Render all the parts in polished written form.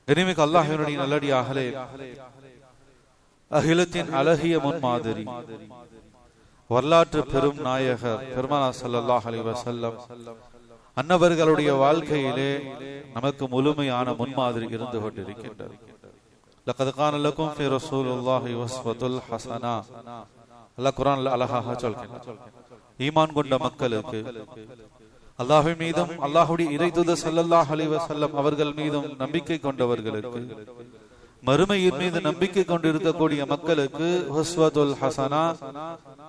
கனிமிக்கு அல்லாஹ்வினுடைய நல்லடியார்களே, அகிலத்தின் அழகிய முன்மாதிரி, வரலாற்று பெரும் நாயகர் பெருமானார் ஸல்லல்லாஹு அலைஹி வஸல்லம் அன்னவர்களுடைய வாழ்க்கையிலே நமக்கு முழுமையான முன்மாதிரி இருந்து கொண்டிருக்கின்றது. லகத் கான லகும் ஃபீ ரசூலில்லாஹி உஸ்வத்துல் ஹஸனா. அல்லாஹ் குர்ஆன்ல அழகாக சொல்கிறார், ஈமான் கொண்ட மக்களுக்கு, அல்லாஹ்வின் மீதும் அல்லாஹ்வுடைய இறைதூதர் ஸல்லல்லாஹு அலைஹி வஸல்லம் அவர்கள் மீதும் நம்பிக்கை கொண்டவர்களுக்கு, மறுமையின் மீது நம்பிக்கை கொண்டிருக்கக்கூடிய மக்களுக்கு உஸ்வத்துல் ஹஸனா,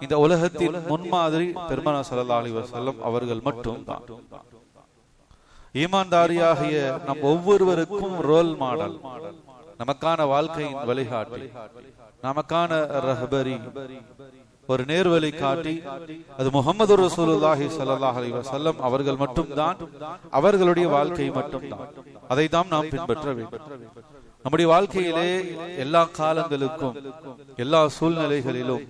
இந்த உலகத்தின் முன்மாதிரி பெருமானார் ஸல்லல்லாஹு அலைஹி வஸல்லம் அவர்கள் மட்டும்தான். ஈமான்தாரியாகிய நம் ஒவ்வொருவருக்கும் ரோல் மாடல், நமக்கான வாழ்க்கையின் வழிகாட்டி, நமக்கான ரஹபரி, ஒரு நேர்வழி காட்டி, அது முஹம்மது ரசூலுல்லாஹி ஸல்லல்லாஹு அலைஹி வஸல்லம் அவர்கள் மட்டும்தான். அவர்களுடைய வாழ்க்கை மட்டும்தான். அதை தான் நாம் பின்பற்ற வேண்டும். நம்முடைய வாழ்க்கையிலே எல்லா காலங்களுக்கும், எல்லா சூழ்நிலைகளிலும்,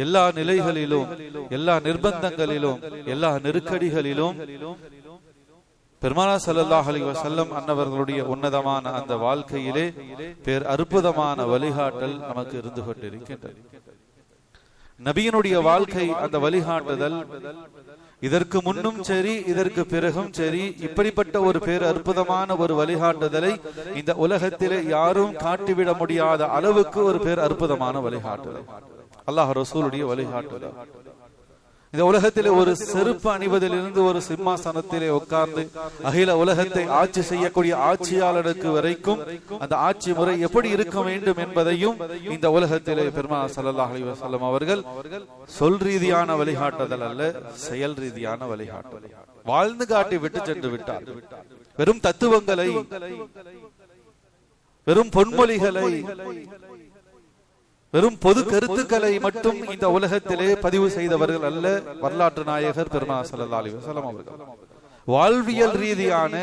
எல்லா நிலைகளிலும், எல்லா நிர்பந்தங்களிலும், எல்லா நெருக்கடிகளிலும் பெருமானார் ஸல்லல்லாஹு அலைஹி வஸல்லம் அன்னவர்களுடைய உன்னதமான அந்த வாழ்க்கையிலே பேர் அற்புதமான வழிகாட்டல் நமக்கு இருந்து கொண்டிருக்கின்றது. நபியினுடைய வாழ்க்கை, அந்த வழிகாட்டுதல் இதற்கு முன்னும் சரி இதற்கு பிறகும் சரி, இப்படிப்பட்ட ஒரு பேர் அற்புதமான ஒரு வழிகாட்டுதலை இந்த உலகத்திலே யாரும் காட்டிவிட முடியாத அளவுக்கு ஒரு பேர் அற்புதமான வழிகாட்டுதல் அல்லாஹ் ரசூலுடைய வழிகாட்டுதல். இந்த உலகத்திலே ஒரு செருப்பு அணிவதிலிருந்து ஒரு சிம்மாசனத்திலே உட்கார்ந்து அகில உலகத்தை ஆட்சி செய்யக்கூடிய ஆட்சியாளருக்கு வரைக்கும் அந்த ஆட்சி முறை எப்படி இருக்க வேண்டும் என்பதையும் இந்த உலகத்திலே பெருமானார் ஸல்லல்லாஹு அலைஹி வஸல்லம் அவர்கள் சொல் ரீதியான வழிகாட்டுதல் அல்ல, செயல் ரீதியான வழிகாட்டுதல். வாழ்ந்து காட்டி விட்டு சென்று விட்டார். வெறும் தத்துவங்களை, வெறும் பொன்மொழிகளை, வெறும் பொது கருத்துக்களை மட்டும் இந்த உலகத்திலே பதிவு செய்தவர்கள் அல்ல வரலாற்று நாயகர் பெருமானார் ஸல்லல்லாஹு அலைஹி வஸல்லம் அவர்கள். வாழ்வியல் ரீதியான,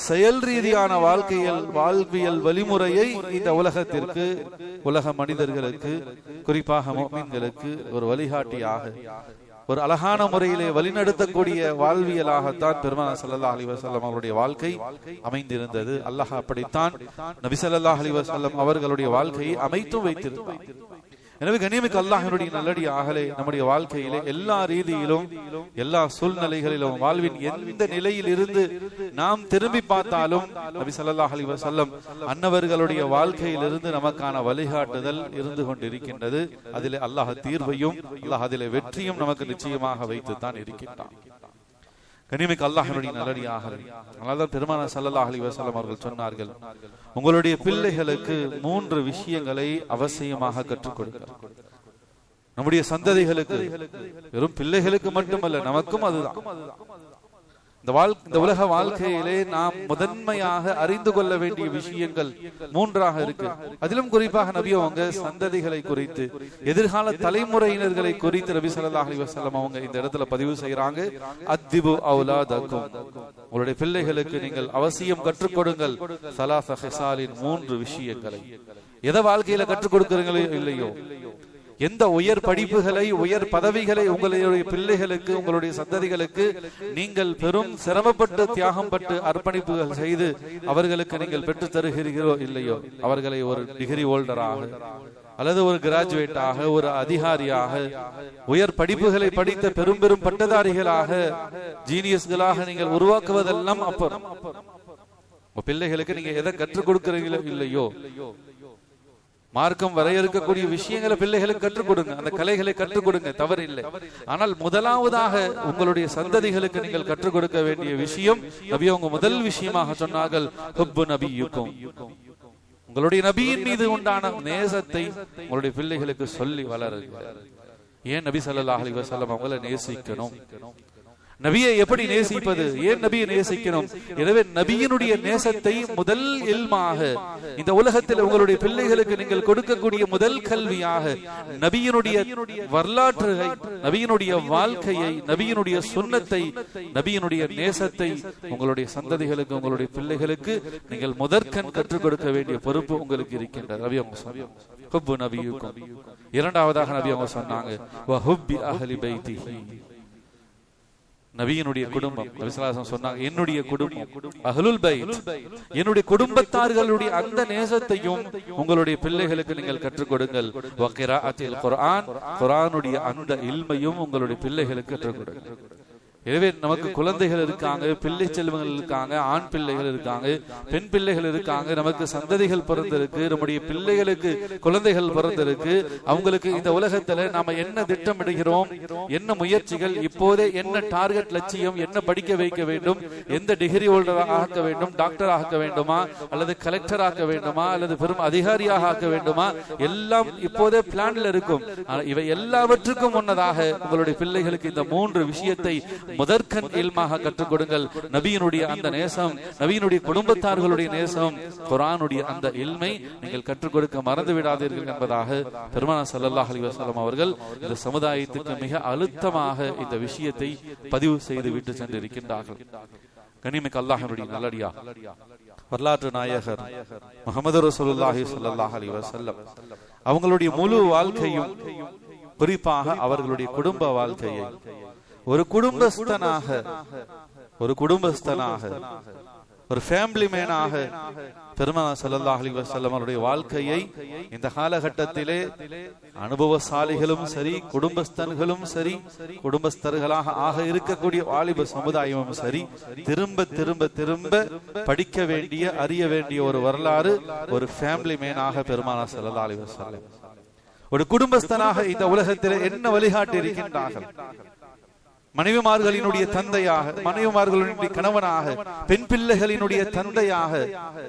செயல் ரீதியான வாழ்வியல் வழிமுறையை இந்த உலகத்திற்கு, உலக மனிதர்களுக்கு, குறிப்பாக முஃமின்களுக்கு ஒரு வழிகாட்டியாக, ஒரு அழகான முறையிலே வழிநடத்தக்கூடிய வாழ்வியலாகத்தான் பெருமானார் ஸல்லல்லாஹு அலைஹி வஸல்லம் அவருடைய வாழ்க்கை அமைந்திருந்தது. அல்லாஹ் அப்படித்தான் நபி ஸல்லல்லாஹு அலைஹி வஸல்லம் அவர்களுடைய வாழ்க்கையை அமைத்து வைத்திருந்தார். எனவே கண்ணியமிக்க அல்லாஹ்வினுடைய நல்லடியார்களே, நம்முடைய வாழ்க்கையிலே எல்லா ரீதியிலும், எல்லா சூழ்நிலைகளிலும், வாழ்வின் எந்த நிலையில் இருந்து நாம் திரும்பி பார்த்தாலும் நபி ஸல்லல்லாஹு அலைஹி வஸல்லம் அன்னவர்களுடைய வாழ்க்கையிலிருந்து நமக்கான வழிகாட்டுதல் இருந்து கொண்டிருக்கின்றது. அதிலே அல்லாஹ் தீர்வையும், அல்லாஹ் அதிலே வெற்றியும் நமக்கு நிச்சயமாக வைத்துத்தான் இருக்கின்றான். கண்ணியமிக்க அல்லாஹ்வினுடைய நல்லடியார்களே, அதனால்தான் பெருமானார் ஸல்லல்லாஹு அலைஹி வஸல்லம் அவர்கள் சொன்னார்கள், உங்களுடைய பிள்ளைகளுக்கு 3 விஷயங்களை அவசியமாக கற்றுக் கொடுங்க. நம்முடைய சந்ததிகளுக்கு, வெறும் பிள்ளைகளுக்கு மட்டுமல்ல, நமக்கும் அதுதான். இந்த உலக வாழ்க்கையிலே நாம் முதன்மையாக அறிந்து கொள்ள வேண்டிய விஷயங்கள் 3ஆக இருக்கு. அதிலும் குறிப்பாக நபி அவங்க சந்ததிகளை குறித்து, எதிர்கால தலைமுறையினர்களை குறித்து நபி ஸல்லல்லாஹு அலைஹி வஸல்லம் அவங்க இந்த இடத்துல பதிவு செய்யறாங்க. அத்திபு அவுலாதக்கும், உங்களுடைய பிள்ளைகளுக்கு நீங்கள் அவசியம் கற்றுக் கொடுங்கள் ஸலாஸ ஹிசாலின் 3 விஷயங்களை. எதை வாழ்க்கையில கற்றுக் கொடுக்கிறீங்களோ இல்லையோ, எந்த உயர் படிப்புகளை, உயர் பதவிகளை உங்களுடைய பிள்ளைகளுக்கு, உங்களுடைய சந்ததிகளுக்கு நீங்கள் பெரும் சிரமப்பட்டு, தியாகம் பட்டு, அர்ப்பணிப்புகள் செய்து அவர்களுக்கு நீங்கள் பெற்று தருகிறீர்களோ இல்லையோ, அவர்களை ஒரு டிகிரி ஹோல்டராக அல்லது ஒரு கிராஜுவேட்டாக, ஒரு அதிகாரியாக, உயர் படிப்புகளை படித்த பெரும் பெரும் பட்டதாரிகளாக, ஜீனியஸ்களாக நீங்கள் உருவாக்குவதெல்லாம் அப்புறம் பிள்ளைகளுக்கு நீங்க எதை கற்றுக் கொடுக்கிறீங்களோ இல்லையோ, மார்க்கம் வரையறுக்கக்கூடிய விஷயங்களை பிள்ளைகளுக்கு கற்றுக் கொடுங்க, அந்த கலைகளை கற்றுக் கொடுங்க, தவறில்லை. ஆனால் முதலாவதாக உங்களுடைய சந்ததிகளுக்கு நீங்கள் கற்றுக் கொடுக்க வேண்டிய விஷயம், நபி அவங்க முதல் விஷயமாக சொன்னார்கள், ஹுப்பு நபியுக்கும், உங்களுடைய நபியின் மீது உண்டான நேசத்தை உங்களுடைய பிள்ளைகளுக்கு சொல்லி வளருங்க. ஏன் நபி ஸல்லல்லாஹு அலைஹி வஸல்லம் அவங்களை நேசிக்கணும்? நபியை எப்படி நேசிப்பது? ஏன் நபியை நேசிக்கணும்? எனவே நபியினுடைய நேசத்தை முதல் இல்மாக இந்த உலகத்தில் உங்களுடைய பிள்ளைகளுக்கு நீங்கள் கொடுக்கக்கூடிய முதல் கல்வியாக நபியினுடைய வரலாற்றை, நபியினுடைய வாழ்க்கையை, நபியினுடைய சுன்னத்தை, நபியினுடைய நேசத்தை உங்களுடைய சந்ததிகளுக்கு, உங்களுடைய பிள்ளைகளுக்கு நீங்கள் முதற்கண் கற்றுக் கொடுக்க வேண்டிய பொறுப்பு உங்களுக்கு இருக்கின்றது. நபி அவங்க சொன்னாங்க, ஹுப்பு நபியுக்கும். இரண்டாவதாக நபி அவங்க சொன்னாங்க, வ ஹுப்பி அஹ்லி பைத்திஹி, நபியினுடைய குடும்பம், நபி ஸல்லல்லாஹு அலைஹி வஸல்லம் சொன்னாங்க, என்னுடைய குடும்பம் அஹ்லுல் பைத், என்னுடைய குடும்பத்தார்களுடைய அந்த நேசத்தையும் உங்களுடைய பிள்ளைகளுக்கு நீங்கள் கற்றுக் கொடுங்கள். வ கிராஅத்தில் குர்ஆன், குர்ஆனுடைய அந்த இல்மையும் உங்களுடைய பிள்ளைகளுக்கு கற்றுக் கொடுங்கள். எனவே நமக்கு குழந்தைகள் இருக்காங்க, பிள்ளை செல்வங்கள் இருக்காங்க, ஆண் பிள்ளைகள் இருக்காங்க, பெண் பிள்ளைகள் இருக்காங்க, நமக்கு சந்ததிகள் பிறந்திருக்கு, நம்முடைய பிள்ளைகளுக்கு குழந்தைகள் பிறந்திருக்கு. அவங்களுக்கு இந்த உலகத்துல நாம என்ன திட்டமிடுகிறோம், என்ன முயற்சிகள், இப்போதே என்ன டார்கெட், லட்சியம், என்ன படிக்க வைக்க வேண்டும், எந்த டிகிரி ஹோல்டராக ஆக்க வேண்டும், டாக்டர் ஆக்க வேண்டுமா, அல்லது கலெக்டர் ஆக்க வேண்டுமா, அல்லது பெரும் அதிகாரியாக ஆக்க வேண்டுமா, எல்லாம் இப்போதே பிளான்ல இருக்கும். இவை எல்லாவற்றுக்கும் முன்னதாக உங்களுடைய பிள்ளைகளுக்கு இந்த 3 விஷயத்தை முதற்கண் இல்மாக கற்றுக் கொடுங்கள். நபியினுடைய அந்த நேசம், நபியினுடைய குடும்பத்தார்களுடைய நேசம், குர்ஆனுடைய அந்த இல்மை நீங்கள் கற்றுக் கொடுக்க மறந்து விடாதீர்கள் என்பதாக பெருமானார் ஸல்லல்லாஹு அலைஹி வஸல்லம் அவர்கள் இந்த சமுதாயத்துக்கு மிக அழுத்தமாக இந்த விஷயத்தை பதிவு செய்து விட்டு சென்றிருக்கின்றார்கள். கனிமிக்க அல்லாஹ்வினுடைய நல்லடியார், வரலாற்று நாயகர் முஹம்மது ரசூலுல்லாஹி ஸல்லல்லாஹு அலைஹி வஸல்லம் அவங்களுடைய முழு வாழ்க்கையும், குறிப்பாக அவர்களுடைய குடும்ப வாழ்க்கையை ஒரு குடும்பஸ்தனாக, ஒரு ஃபேமிலி மேனாக பெருமானார் ஸல்லல்லாஹு அலைஹி வஸல்லம் அவருடைய வாழ்க்கையை இந்த காலகட்டத்திலே அனுபவசாலிகளும் சரி, குடும்பஸ்தன்களும் சரி, குடும்பஸ்தர்களாக ஆக இருக்கக்கூடிய வாலிப சமுதாயமும் சரி, திரும்ப திரும்ப திரும்ப படிக்க வேண்டிய, அறிய வேண்டிய ஒரு வரலாறு ஒரு ஃபேமிலி மேனாக பெருமானார் ஸல்லல்லாஹு அலைஹி வஸல்லம் ஒரு குடும்பஸ்தனாக இந்த உலகத்திலே என்ன வழிகாட்டி இருக்கின்றார்கள். மனைவிமார்களினுடைய தந்தையாக, மனைவிமார்களினுடைய கணவனாக, பெண் பிள்ளைகளினுடைய தந்தையாக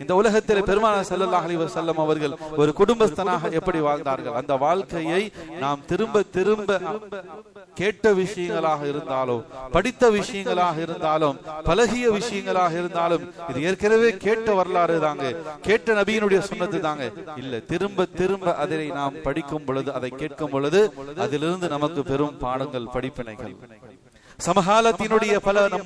இந்த உலகத்தில் பெருமானார் ஸல்லல்லாஹு அலைஹி வஸல்லம் அவர்கள் ஒரு குடும்பஸ்தனாக எப்படி வாழ்ந்தார்கள், அந்த வாழ்க்கையை நாம் திரும்ப திரும்ப கேட்ட விஷயங்களாக இருந்தாலும், படித்த விஷயங்களாக இருந்தாலும், பழகிய விஷயங்களாக இருந்தாலும், இது ஏற்கனவே கேட்ட வரலாறு தாங்க, கேட்ட நபியினுடைய சுன்னத்து தாங்க. இல்ல, திரும்ப திரும்ப அதை நாம் படிக்கும் பொழுது, அதை கேட்கும் பொழுது அதிலிருந்து நமக்கு பெரும் பாடங்கள், படிப்பினைகள், சமகாலத்தினுடைய பல நம்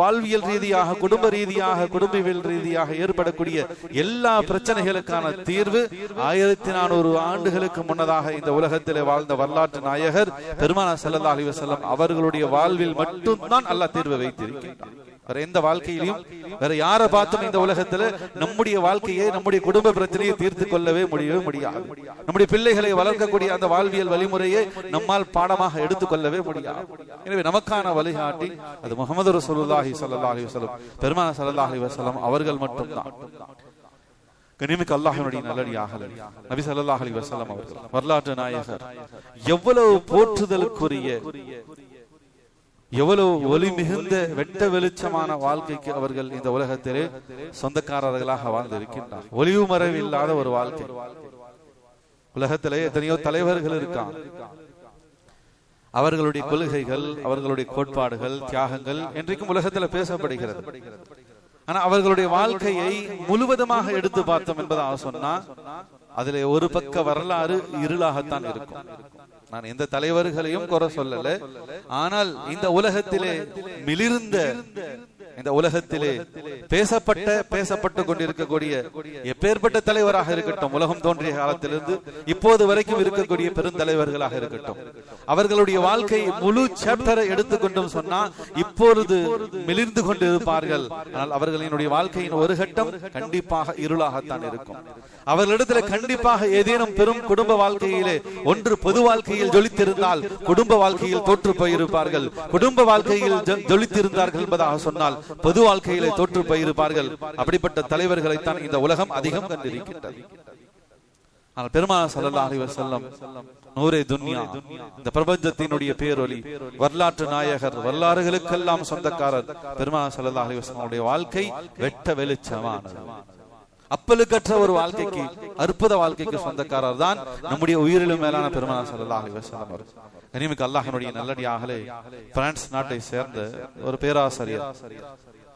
வாழ்வியல் ரீதியாக, குடும்ப ரீதியாக, குடும்பவியல் ரீதியாக ஏற்படக்கூடிய எல்லா பிரச்சனைகளுக்கான தீர்வு 1400 ஆண்டுகளுக்கு முன்னதாக இந்த உலகத்திலே வாழ்ந்த வரலாற்று நாயகர் பெருமானார் ஸல்லல்லாஹு அலைஹி வஸல்லம் அவர்களுடைய வாழ்வில் மட்டும்தான் அல்லாஹ் தீர்வு வைத்திருக்கின்றார். வேற எந்த வாழ்க்கையிலும், வேற யாரை பார்த்தும் இந்த உலகத்துல நம்முடைய வாழ்க்கையை, நம்முடைய குடும்ப பிரச்சனையை தீர்த்து கொள்ளவே முடியாது. நம்முடைய பிள்ளைகளை வளர்க்கக்கூடிய அந்த வாழ்வியல் வழிமுறையை நம்மால் பாடமாக எடுத்துக்கொள்ளவே முடியாது. எனவே நமக்கான வழிகாட்டி அது முஹம்மது ரசூலுல்லாஹி ஸல்லல்லாஹு அலைஹி வஸல்லம், பெருமானார் ஸல்லல்லாஹு அலைஹி வஸல்லம் அவர்கள் மட்டும்தான். கனிமிக்க அல்லாஹ்வினுடைய நல்லடியார்களே, நபி ஸல்லல்லாஹு அலைஹி வஸல்லம் அவர்கள் வரலாற்று நாயகர், எவ்வளவு போற்றுதலுக்குரிய, எவ்வளவு ஒளி மிகுந்த வெட்ட வெளிச்சமான வாழ்க்கைக்கு அவர்கள் இந்த உலகத்திலே சொந்தக்காரர்களாக வாழ்ந்திருக்கின்றார். ஒளிவு மறைவு இல்லாத ஒரு வாழ்க்கை. உலகத்திலே எத்தனையோ தலைவர்கள் இருக்காங்க, அவர்களுடைய கொள்கைகள், அவர்களுடைய கோட்பாடுகள், தியாகங்கள் இன்றைக்கும் உலகத்தில் பேசப்படுகிறது. ஆனா அவர்களுடைய வாழ்க்கையை முழுவதுமாக எடுத்து பார்த்தோம் என்பதாக சொன்னா அதிலே ஒரு பக்க வரலாறு இருளாகத்தான் இருக்கும். நான் எந்த தலைவர்களையும் குறை சொல்லல, ஆனால் இந்த உலகத்திலே மிளிர்ந்த, இந்த உலகத்திலே பேசப்பட்டு கொண்டிருக்கக்கூடிய எப்பேற்பட்ட தலைவராக இருக்கட்டும், உலகம் தோன்றிய காலத்திலிருந்து இப்போது வரைக்கும் இருக்கக்கூடிய பெருந்தலைவர்களாக இருக்கட்டும், அவர்களுடைய வாழ்க்கை முழு சாப்டரை எடுத்துக்கொண்டும் சொன்னா இப்பொழுது மிளிர்ந்து கொண்டு இருப்பார்கள். ஆனால் அவர்களினுடைய வாழ்க்கையின் ஒரு கட்டம் கண்டிப்பாக இருளாகத்தான் இருக்கும். அவர்களிடத்துல கண்டிப்பாக ஏதேனும் பெரும் குடும்ப வாழ்க்கையிலே ஒன்று பொது வாழ்க்கையில் ஜொலித்திருந்தால் குடும்ப வாழ்க்கையில் தோற்று போயிருப்பார்கள். குடும்ப வாழ்க்கையில் ஜொலித்திருந்தார்கள் என்பதாக சொன்னால் பொது வாழ்க்கையிலே தோற்று போயிருப்பார்கள். அப்படிப்பட்ட தலைவர்களைத்தான் இந்த உலகம் அதிகம் கண்டிருக்கின்றது. ஆனால் பெருமானார் ஸல்லல்லாஹு அலைஹி வஸல்லம் நூரே துன்யா, இந்த பிரபஞ்சத்தினுடைய பேரொலி, வரலாற்று நாயகர், வரலாறுகளுக்கெல்லாம் சொந்தக்காரர் பெருமானார் ஸல்லல்லாஹு அலைஹி வஸல்லம் வாழ்க்கை வெட்ட வெளிச்சமானது. அப்பலுக்கற்ற ஒரு வாழ்க்கைக்கு, அற்புத வாழ்க்கைக்கு சொந்தக்காரர் தான் நம்முடைய உயிரிலும் மேலான பெருமானார் ஸல்லல்லாஹு அலைஹி வஸல்லம் அவர்கள். கனிமிக்க அல்லாஹ்வினுடைய நல்லடியார்களே, பிரான்ஸ் நாட்டை சேர்ந்த ஒரு பேராசிரியர்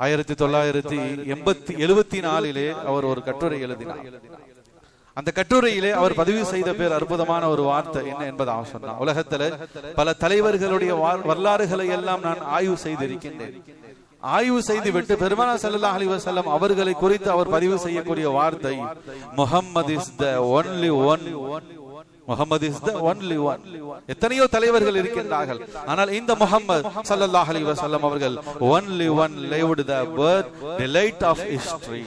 1974 அவர் ஒரு கட்டுரை எழுதினார். அந்த கட்டுரையிலே அவர் பதிவு செய்த பேர் அற்புதமான ஒரு வார்த்தை என்ன என்பதாக சொன்னார். உலகத்துல பல தலைவர்களுடைய வரலாறுகளை எல்லாம் நான் ஆய்வு செய்திருக்கின்றேன். ஆய்வு செய்துவிட்டு பெருமானார் ஸல்லல்லாஹு அலைஹி வஸல்லம் அவர்களை குறித்து அவர் பதிவு செய்யக்கூடிய வார்த்தை, Muhammad is the only one Muhammad is the only one. எத்தனையோ தலைவர்கள் இருக்கின்றார்கள், ஆனால் இந்த முஹம்மது ஸல்லல்லாஹு அலைஹி வஸல்லம் அவர்கள் only one lived the birth delight of history.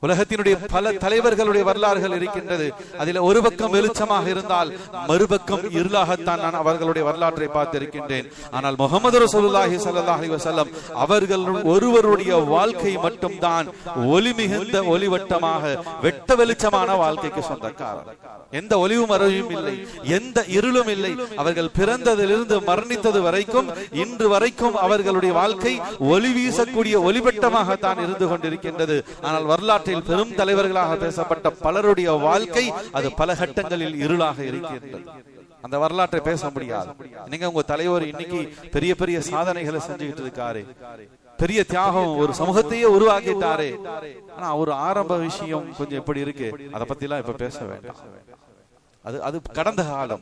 உலகத்தினுடைய பல தலைவர்களுடைய வரலாறுகள் இருக்கின்றது. அதில் ஒரு பக்கம் வெளிச்சமாக இருந்தால் மறுபக்கம் இருளாகத்தான் நான் அவர்களுடைய வரலாற்றை பார்த்திருக்கின்றேன். ஆனால் முஹம்மது ரசூலுல்லாஹி ஸல்லல்லாஹு அலைஹி வஸல்லம் அவர்கள் ஒருவருடைய வாழ்க்கை மட்டும்தான் ஒளி மிகுந்த ஒளிவட்டமாக வெட்ட வெளிச்சமான வாழ்க்கைக்கு சொந்தக்காரர். எந்த ஒளிவும் மறைவும் இல்லை, எந்த இருளும் இல்லை. அவர்கள் பிறந்ததிலிருந்து மரணித்தது வரைக்கும் இன்று வரைக்கும் அவர்களுடைய வாழ்க்கை ஒளி வீசக்கூடிய ஒளிவட்டமாகத்தான் இருந்து கொண்டிருக்கின்றது. ஆனால் வரலாற்றை பெரும் தலைவர்களாக பேசப்பட்ட பலருடைய வாழ்க்கை அது பல கட்டங்களில் இருளாக இருக்கின்றது. அந்த வரலாற்றை பேச முடியாது. நீங்க உங்க தலைவர் இன்னைக்கு பெரிய பெரிய சாதனைகளை செஞ்சுக்கிட்டு இருக்காரு, பெரிய தியாகம், ஒரு சமூகத்தையே உருவாக்கிட்டாரு. ஆனா ஒரு ஆரம்ப விஷயம் கொஞ்சம் எப்படி இருக்கு, அதை பத்தி எல்லாம் இப்ப பேச வேண்டாம். அது கடந்த காலம்,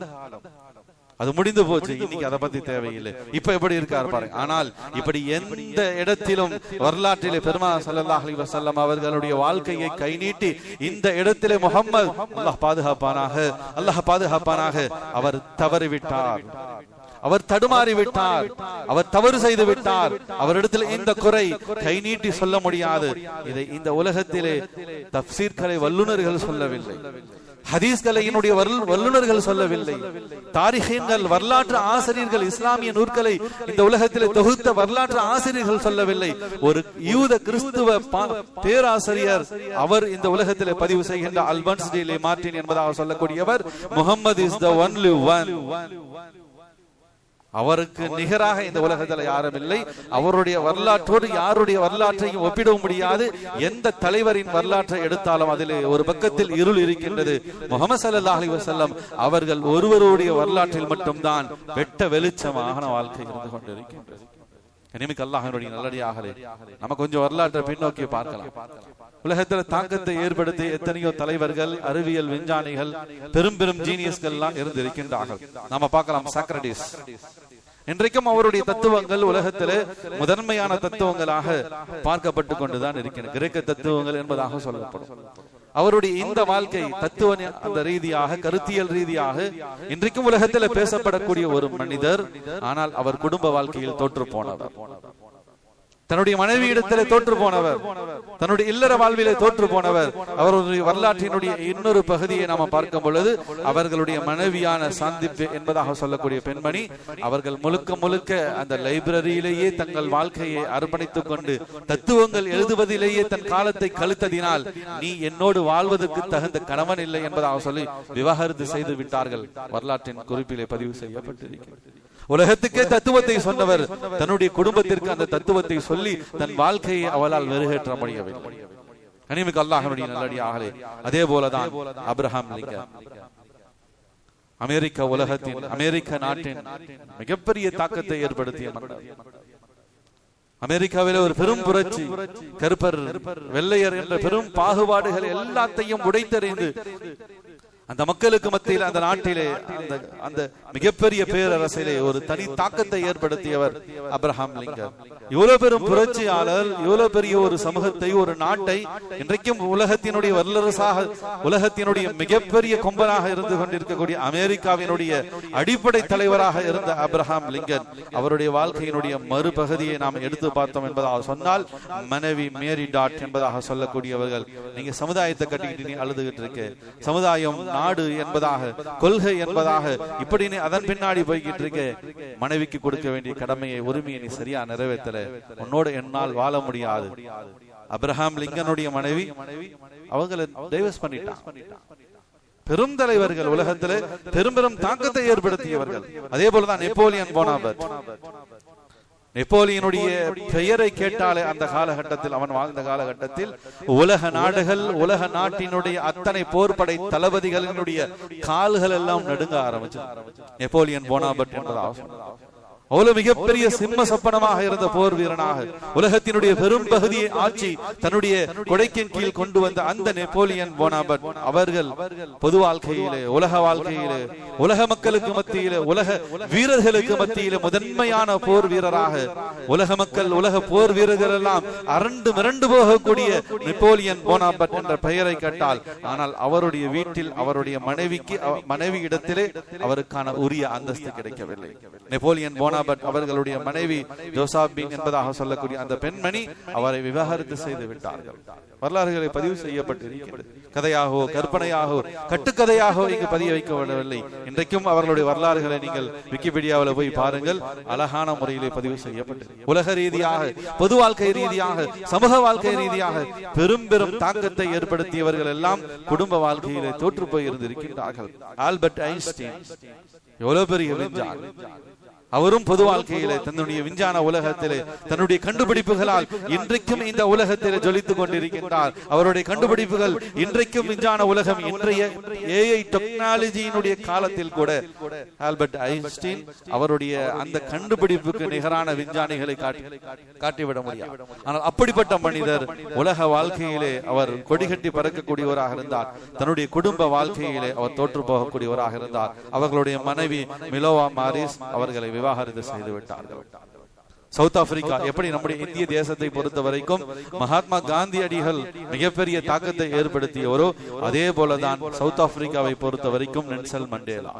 அது முடிந்து போச்சு. இன்னைக்கு அதை பத்தி தேவையில்லை. இப்ப எப்படி இருக்காரு பாருங்க. ஆனால் இப்படி எந்த இடத்திலும் வரலாற்றிலே பெருமானார் ஸல்லல்லாஹு அலைஹி வஸல்லம் அவர்களுடைய வாழ்க்கையை கை நீட்டி இந்த இடத்திலே முஹம்மது அல்லாஹ் பாதுகாப்பானாக அவர் தவறிவிட்டார், அவர் தடுமாறி விட்டார், அவர் தவறு செய்து விட்டார். அவரிடத்தில் இந்த குறை கை நீட்டி சொல்ல முடியாது. இதை இந்த உலகத்திலே தஃப்சீர்களை வல்லுநர்கள் சொல்லவில்லை, ஹதீஸ்களையினுடைய வல்லுநர்கள் சொல்லவில்லை, தாரிகீன்கள் வரலாற்று ஆசிரியர்கள் இஸ்லாமிய நூற்களை இந்த உலகத்தில் தொகுத்த வரலாற்று ஆசிரியர்கள் சொல்லவில்லை. ஒரு யூத கிறிஸ்துவ பேராசிரியர் அவர் இந்த உலகத்தில் பதிவு செய்கின்ற அல்பன்ஸ் டி மார்டின் என்பதாக சொல்லக்கூடியவர் Muhammad is the only one. அவருக்கு நிகராக இந்த உலகத்தில் யாரும் இல்லை. அவருடைய வரலாற்றோடு யாருடைய வரலாற்றையும் ஒப்பிட முடியாது. எந்த தலைவரின் வரலாற்றை எடுத்தாலும் அதிலே ஒரு பக்கத்தில் இருள் இருக்கின்றது. முஹம்மது ஸல்லல்லாஹு அலைஹி வஸல்லம் அவர்கள் ஒருவருடைய வரலாற்றில் மட்டும்தான் வெட்ட வெளிச்சமான வாழ்க்கை இருந்து கொண்டிருக்கின்றது. இனிமிக்கு அல்லாஹ்வுடைய நல்லடியார்களே, நம்ம கொஞ்சம் வரலாற்றை பின்னோக்கி பார்க்கலாம். உலகத்தில் தாக்கத்தை ஏற்படுத்தி எத்தனையோ தலைவர்கள், அறிவியல் விஞ்ஞானிகள், பெரும் பெரும் ஜீனியஸ்கள் எல்லாம் இருந்திருக்கின்றார்கள். நாம பார்க்கலாம் சாக்ரட்டிஸ். இன்றைக்கும் அவருடைய தத்துவங்கள் உலகத்திலே முதன்மையான தத்துவங்களாக பார்க்கப்பட்டு கொண்டுதான் இருக்கின்றன. கிரேக்க தத்துவங்கள் என்பதாக சொல்லப்படும். அவருடைய இந்த வாழ்க்கை தத்துவ அந்த ரீதியாக, கருத்தியல் ரீதியாக இன்றைக்கும் உலகத்தில் பேசப்படக்கூடிய ஒரு மனிதர். ஆனால் அவர் குடும்ப வாழ்க்கையில் தோற்று போனவர், தன்னுடைய மனைவியிடத்திலே தோற்று போனவர், தன்னுடைய இல்லற வாழ்விலே தோற்று போனவர். அவருடைய வரலாற்றினுடைய இன்னொரு பகுதியை நாம பார்க்கும் பொழுது அவர்களுடைய மனைவியான சாந்திப்பு என்பதாக சொல்லக்கூடிய பெண்மணி, அவர்கள் முழுக்க முழுக்க அந்த லைப்ரரியிலேயே தங்கள் வாழ்க்கையை அர்ப்பணித்துக் கொண்டு தத்துவங்கள் எழுதுவதிலேயே தன் காலத்தை கழித்ததினால் நீ என்னோடு வாழ்வதற்கு தகுந்த கணவன் இல்லை என்பதாக சொல்லி விவாகரத்து செய்து விட்டார்கள். வரலாற்றின் குறிப்பிலே பதிவு செய்யப்பட்டிருக்கிறது. உலகத்துக்கே தத்துவத்தை சொன்னவர் தன்னுடைய குடும்பத்திற்கு அந்த தத்துவத்தை சொல்லி தன் வாழ்க்கையை அவளால் மெருகேற்ற முடியவில்லை. கனிமிக்கு அல்லாஹ்வுடைய நல்லடியார்களே, அதே போலதான் அப்ரஹாம் லிங்கன் அமெரிக்க நாட்டின் மிகப்பெரிய தாக்கத்தை ஏற்படுத்திய மன்னர். அமெரிக்காவிலே ஒரு பெரும் புரட்சி, கருப்பர் வெள்ளையர் என்ற பெரும் பாகுபாடுகள் எல்லாத்தையும் உடைத்தறிந்து அந்த மக்களுக்கு மத்தியில் அந்த நாட்டிலே அந்த மிகப்பெரிய பேரரசிலே ஒரு தனி தாக்கத்தை ஏற்படுத்தியவர் அப்ரஹாம் லிங்கன். இவ்வளவு பெரும் புரட்சியாளர், இவ்வளவு பெரிய ஒரு சமூகத்தை, ஒரு நாட்டை இன்றைக்கும் உலகத்தினுடைய வல்லரசாக, உலகத்தினுடைய மிகப்பெரிய கொம்பனாக இருந்து கொண்டிருக்கக்கூடிய அமெரிக்காவினுடைய அடிப்படை தலைவராக இருந்த அப்ரஹாம் லிங்கன் அவருடைய வாழ்க்கையினுடைய மறுபகுதியை நாம் எடுத்து பார்த்தோம் என்பதாக சொன்னால், மனைவி மேரி டாட் என்பதாக சொல்லக்கூடியவர்கள், நீங்க சமுதாயத்தை கட்டிக்கிட்டு நீ அழுதுகிட்டு இருக்க, சமுதாயம் நாடு என்பதாக, கொள்கை என்பதாக இப்படி அதன் பின்னாடி போய்கிட்டு இருக்க, மனைவிக்கு கொடுக்க வேண்டிய கடமையை, உரிமையை நீ சரியா நிறைவேற்றல, உன்னோடு என்னால் வாழ முடியாது. அப்ரஹாம் லிங்கனுடைய மனைவி அவங்களை டைவர்ஸ் பண்ணிட்டான். பெரும் தலைவர்கள் உலகத்திலே பெரும் பெரும் தாக்கத்தை ஏற்படுத்தியவர்கள். அதே போலதான் நெப்போலியன் போனாபர்ட். நெப்போலியனுடைய பெயரை கேட்டாலே அந்த காலகட்டத்தில், அவன் வாழ்ந்த காலகட்டத்தில் உலக நாடுகள், உலக நாட்டினுடைய அத்தனை போர்படை தளபதிகளினுடைய கால்கள் எல்லாம் நடுங்க ஆரம்பிச்சு. நெப்போலியன் போனாபர்ட் என்பதாக அவ்வளவு மிகப்பெரிய சிம்ம சொப்பனமாக இருந்த போர் வீரனாக உலகத்தினுடைய பெரும் பகுதியை ஆட்சி தன்னுடைய கொடைக்கின் கீழ் கொண்டு வந்த அந்த நெப்போலியன் போனாபர்ட் அவர்கள் பொது வாழ்க்கையிலே, உலக வாழ்க்கையிலே, உலக மக்களுக்கு மத்தியிலே, உலக வீரர்களுக்கு மத்தியிலே முதன்மையான போர் வீரராக உலக மக்கள், உலக போர் வீரர்கள் எல்லாம் மிரண்டு போகக்கூடிய நெப்போலியன் போனாபர்ட் என்ற பெயரை கேட்டால், ஆனால் அவருடைய வீட்டில் அவருடைய மனைவி இடத்திலே அவருக்கான உரிய அந்தஸ்து கிடைக்கவில்லை. நெப்போலியன் போனாபர்ட் அவர்களுடைய மனைவி ஜோசாபின் என்பதாக சொல்லக்கூடிய அந்த பெண்மணி அவரை விவாகரத்து செய்து விட்டார்கள். வரலாறுகளை பதிவு செய்யப்பட்டிருக்கிறது. கதையாகவோ கற்பனையாகவோ கட்டுக்கதையாகவோ இங்கு பதிய வைக்கப்படவில்லை. இன்றைக்கும் அவர்களுடைய வரலாறுகளை நீங்கள் விக்கிபீடியாவில் போய் பாருங்கள், அழகான முறையிலே பதிவு செய்யப்பட்டது. உலக ரீதியாக, பொது வாழ்க்கை ரீதியாக, சமூக வாழ்க்கை ரீதியாக பெரும் பெரும் தாக்கத்தை ஏற்படுத்தியவர்கள் எல்லாம் குடும்ப வாழ்க்கையிலே தோற்று போய் இருந்திருக்கின்றார்கள். ஆல்பர்ட் ஐன்ஸ்டீன் எவ்வளவு பெரிய விஞ்ஞானி, அவரும் பொது வாழ்க்கையிலே தன்னுடைய விஞ்ஞான உலகத்திலே தன்னுடைய கண்டுபிடிப்புகளால் இன்றைக்கும் இந்த உலகத்திலே ஜொலித்துக் கொண்டிருக்கின்றார். அவருடைய கண்டுபிடிப்புகள் இன்றைக்கும் விஞ்ஞான உலகம், இன்றைய AI டெக்னாலஜியினுடைய காலத்தில் கூட ஆல்பர்ட் ஐன்ஸ்டீன் அவருடைய அந்த கண்டுபிடிப்புக்கு நிகரான விஞ்ஞானிகளை காட்டிவிட முடியாது. ஆனால் அப்படிப்பட்ட மனிதர் உலக வாழ்க்கையிலே அவர் கொடிகட்டி பறக்கக்கூடியவராக இருந்தார். தன்னுடைய குடும்ப வாழ்க்கையிலே அவர் தோற்று போகக்கூடியவராக இருந்தார். அவர்களுடைய மனைவி மிலோவா மாரிஸ் அவர்களை விவாகரத்து செய்து விட்டார்கள். சவுத் ஆப்பிரிக்கா எப்படி நம்முடைய இந்திய தேசத்தை பொறுத்த வரைக்கும் மகாத்மா காந்தியடிகள் மிகப்பெரிய தாக்கத்தை ஏற்படுத்தியவரோ அதே போலதான் சவுத் ஆப்பிரிக்காவை பொறுத்த வரைக்கும் நெல்சன் மண்டேலா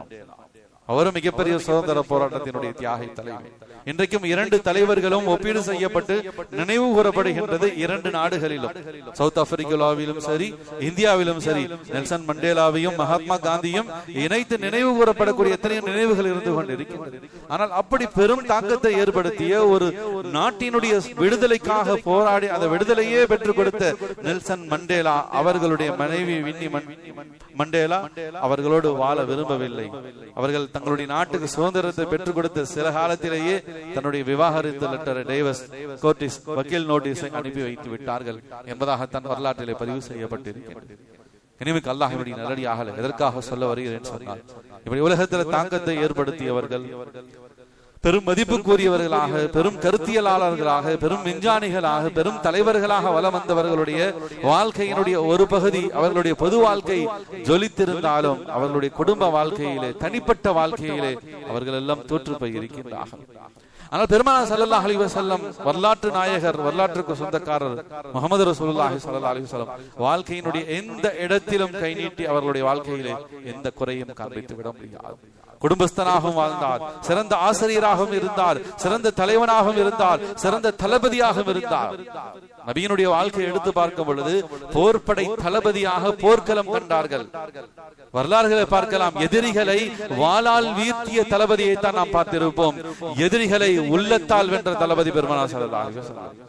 அவரும் மிகப்பெரிய சுதந்திர போராட்டத்தினுடைய தியாகி தலைவர். இன்றைக்கும் இரண்டு தலைவர்களும் ஒப்பீடு செய்யப்பட்டு நினைவு கூறப்படுகின்றது இரண்டு நாடுகளிலும். சவுத் ஆப்பிரிக்காவிலும் சரி, இந்தியாவிலும் சரி, நெல்சன் மண்டேலாவையும் மகாத்மா காந்தியும் இணைத்து நினைவு கூறப்படக்கூடிய எத்தனையோ நினைவுகள் இருந்து கொண்டிருக்கின்றது. ஆனால் அப்படி பெரும் தாக்கத்தை ஏற்படுத்திய ஒரு நாட்டினுடைய விடுதலைக்காக போராடி அந்த விடுதலையே பெற்றுக் கொடுத்த நெல்சன் மண்டேலா அவர்களுடைய மனைவி வின்னி மண்டேலா அவர்களோடு வாழ விரும்பவில்லை. அவர்கள் தங்களுடைய நாட்டுக்கு சுதந்திரத்தை பெற்றுக் கொடுத்த சில காலத்திலேயே தன்னுடைய விவாகரத்து லெட்டரை டைவர்ஸ் நோட்டீஸ், வக்கீல் நோட்டீஸை அனுப்பி வைத்து விட்டார்கள் என்பதாக தன் வரலாற்றிலே பதிவு செய்யப்பட்டிருக்கிறது. இனிமைக்கு அல்லாஹ்வினுடைய நல்லடியாக எதற்காக சொல்ல வருகிறேன் சொன்னால், இப்படி உலகத்தில் தாக்கத்தை ஏற்படுத்தியவர்கள், பெரும் மதிப்புக்குரியவர்களாக, பெரும் கருத்தியலாளர்களாக, பெரும் விஞ்ஞானிகளாக, பெரும் தலைவர்களாக வலம் வந்தவர்களுடைய வாழ்க்கையினுடைய ஒரு பகுதி அவர்களுடைய பொது வாழ்க்கை ஜொலித்திருந்தாலும் அவர்களுடைய குடும்ப வாழ்க்கையிலே, தனிப்பட்ட வாழ்க்கையிலே அவர்கள் எல்லாம் தோற்று போய் இருக்கின்றார்கள். ஆனால் பெருமானார் ஸல்லல்லாஹு அலைஹி வஸல்லம் வரலாற்று நாயகர், வரலாற்றுக்கு சொந்தக்காரர் முஹம்மது ரசூலுல்லாஹி ஸல்லல்லாஹு அலைஹி வஸல்லம் வாழ்க்கையினுடைய எந்த இடத்திலும் கை நீட்டி அவர்களுடைய வாழ்க்கையிலே எந்த குறையும் காண்பித்து விட முடியாது. குடும்பஸ்தனாகவும் வாழ்ந்தார், சிறந்த ஆசிரியராகவும் இருந்தார், சிறந்த தலைவனாகவும் இருந்தார், சிறந்த தளபதியாகவும் இருந்தார். நபியினுடைய வாழ்க்கையை எடுத்து பார்க்கும் பொழுது போர்படை தளபதியாக போர்க்களம் கண்டார்கள். வரலாறுகளை பார்க்கலாம். எதிரிகளை வாளால் வீழ்த்திய தளபதியை தான் நாம் பார்த்திருப்போம். எதிரிகளை உள்ளத்தால் வென்ற தளபதி பெருமானார் ஸல்லல்லாஹு அலைஹி வஸல்லம்.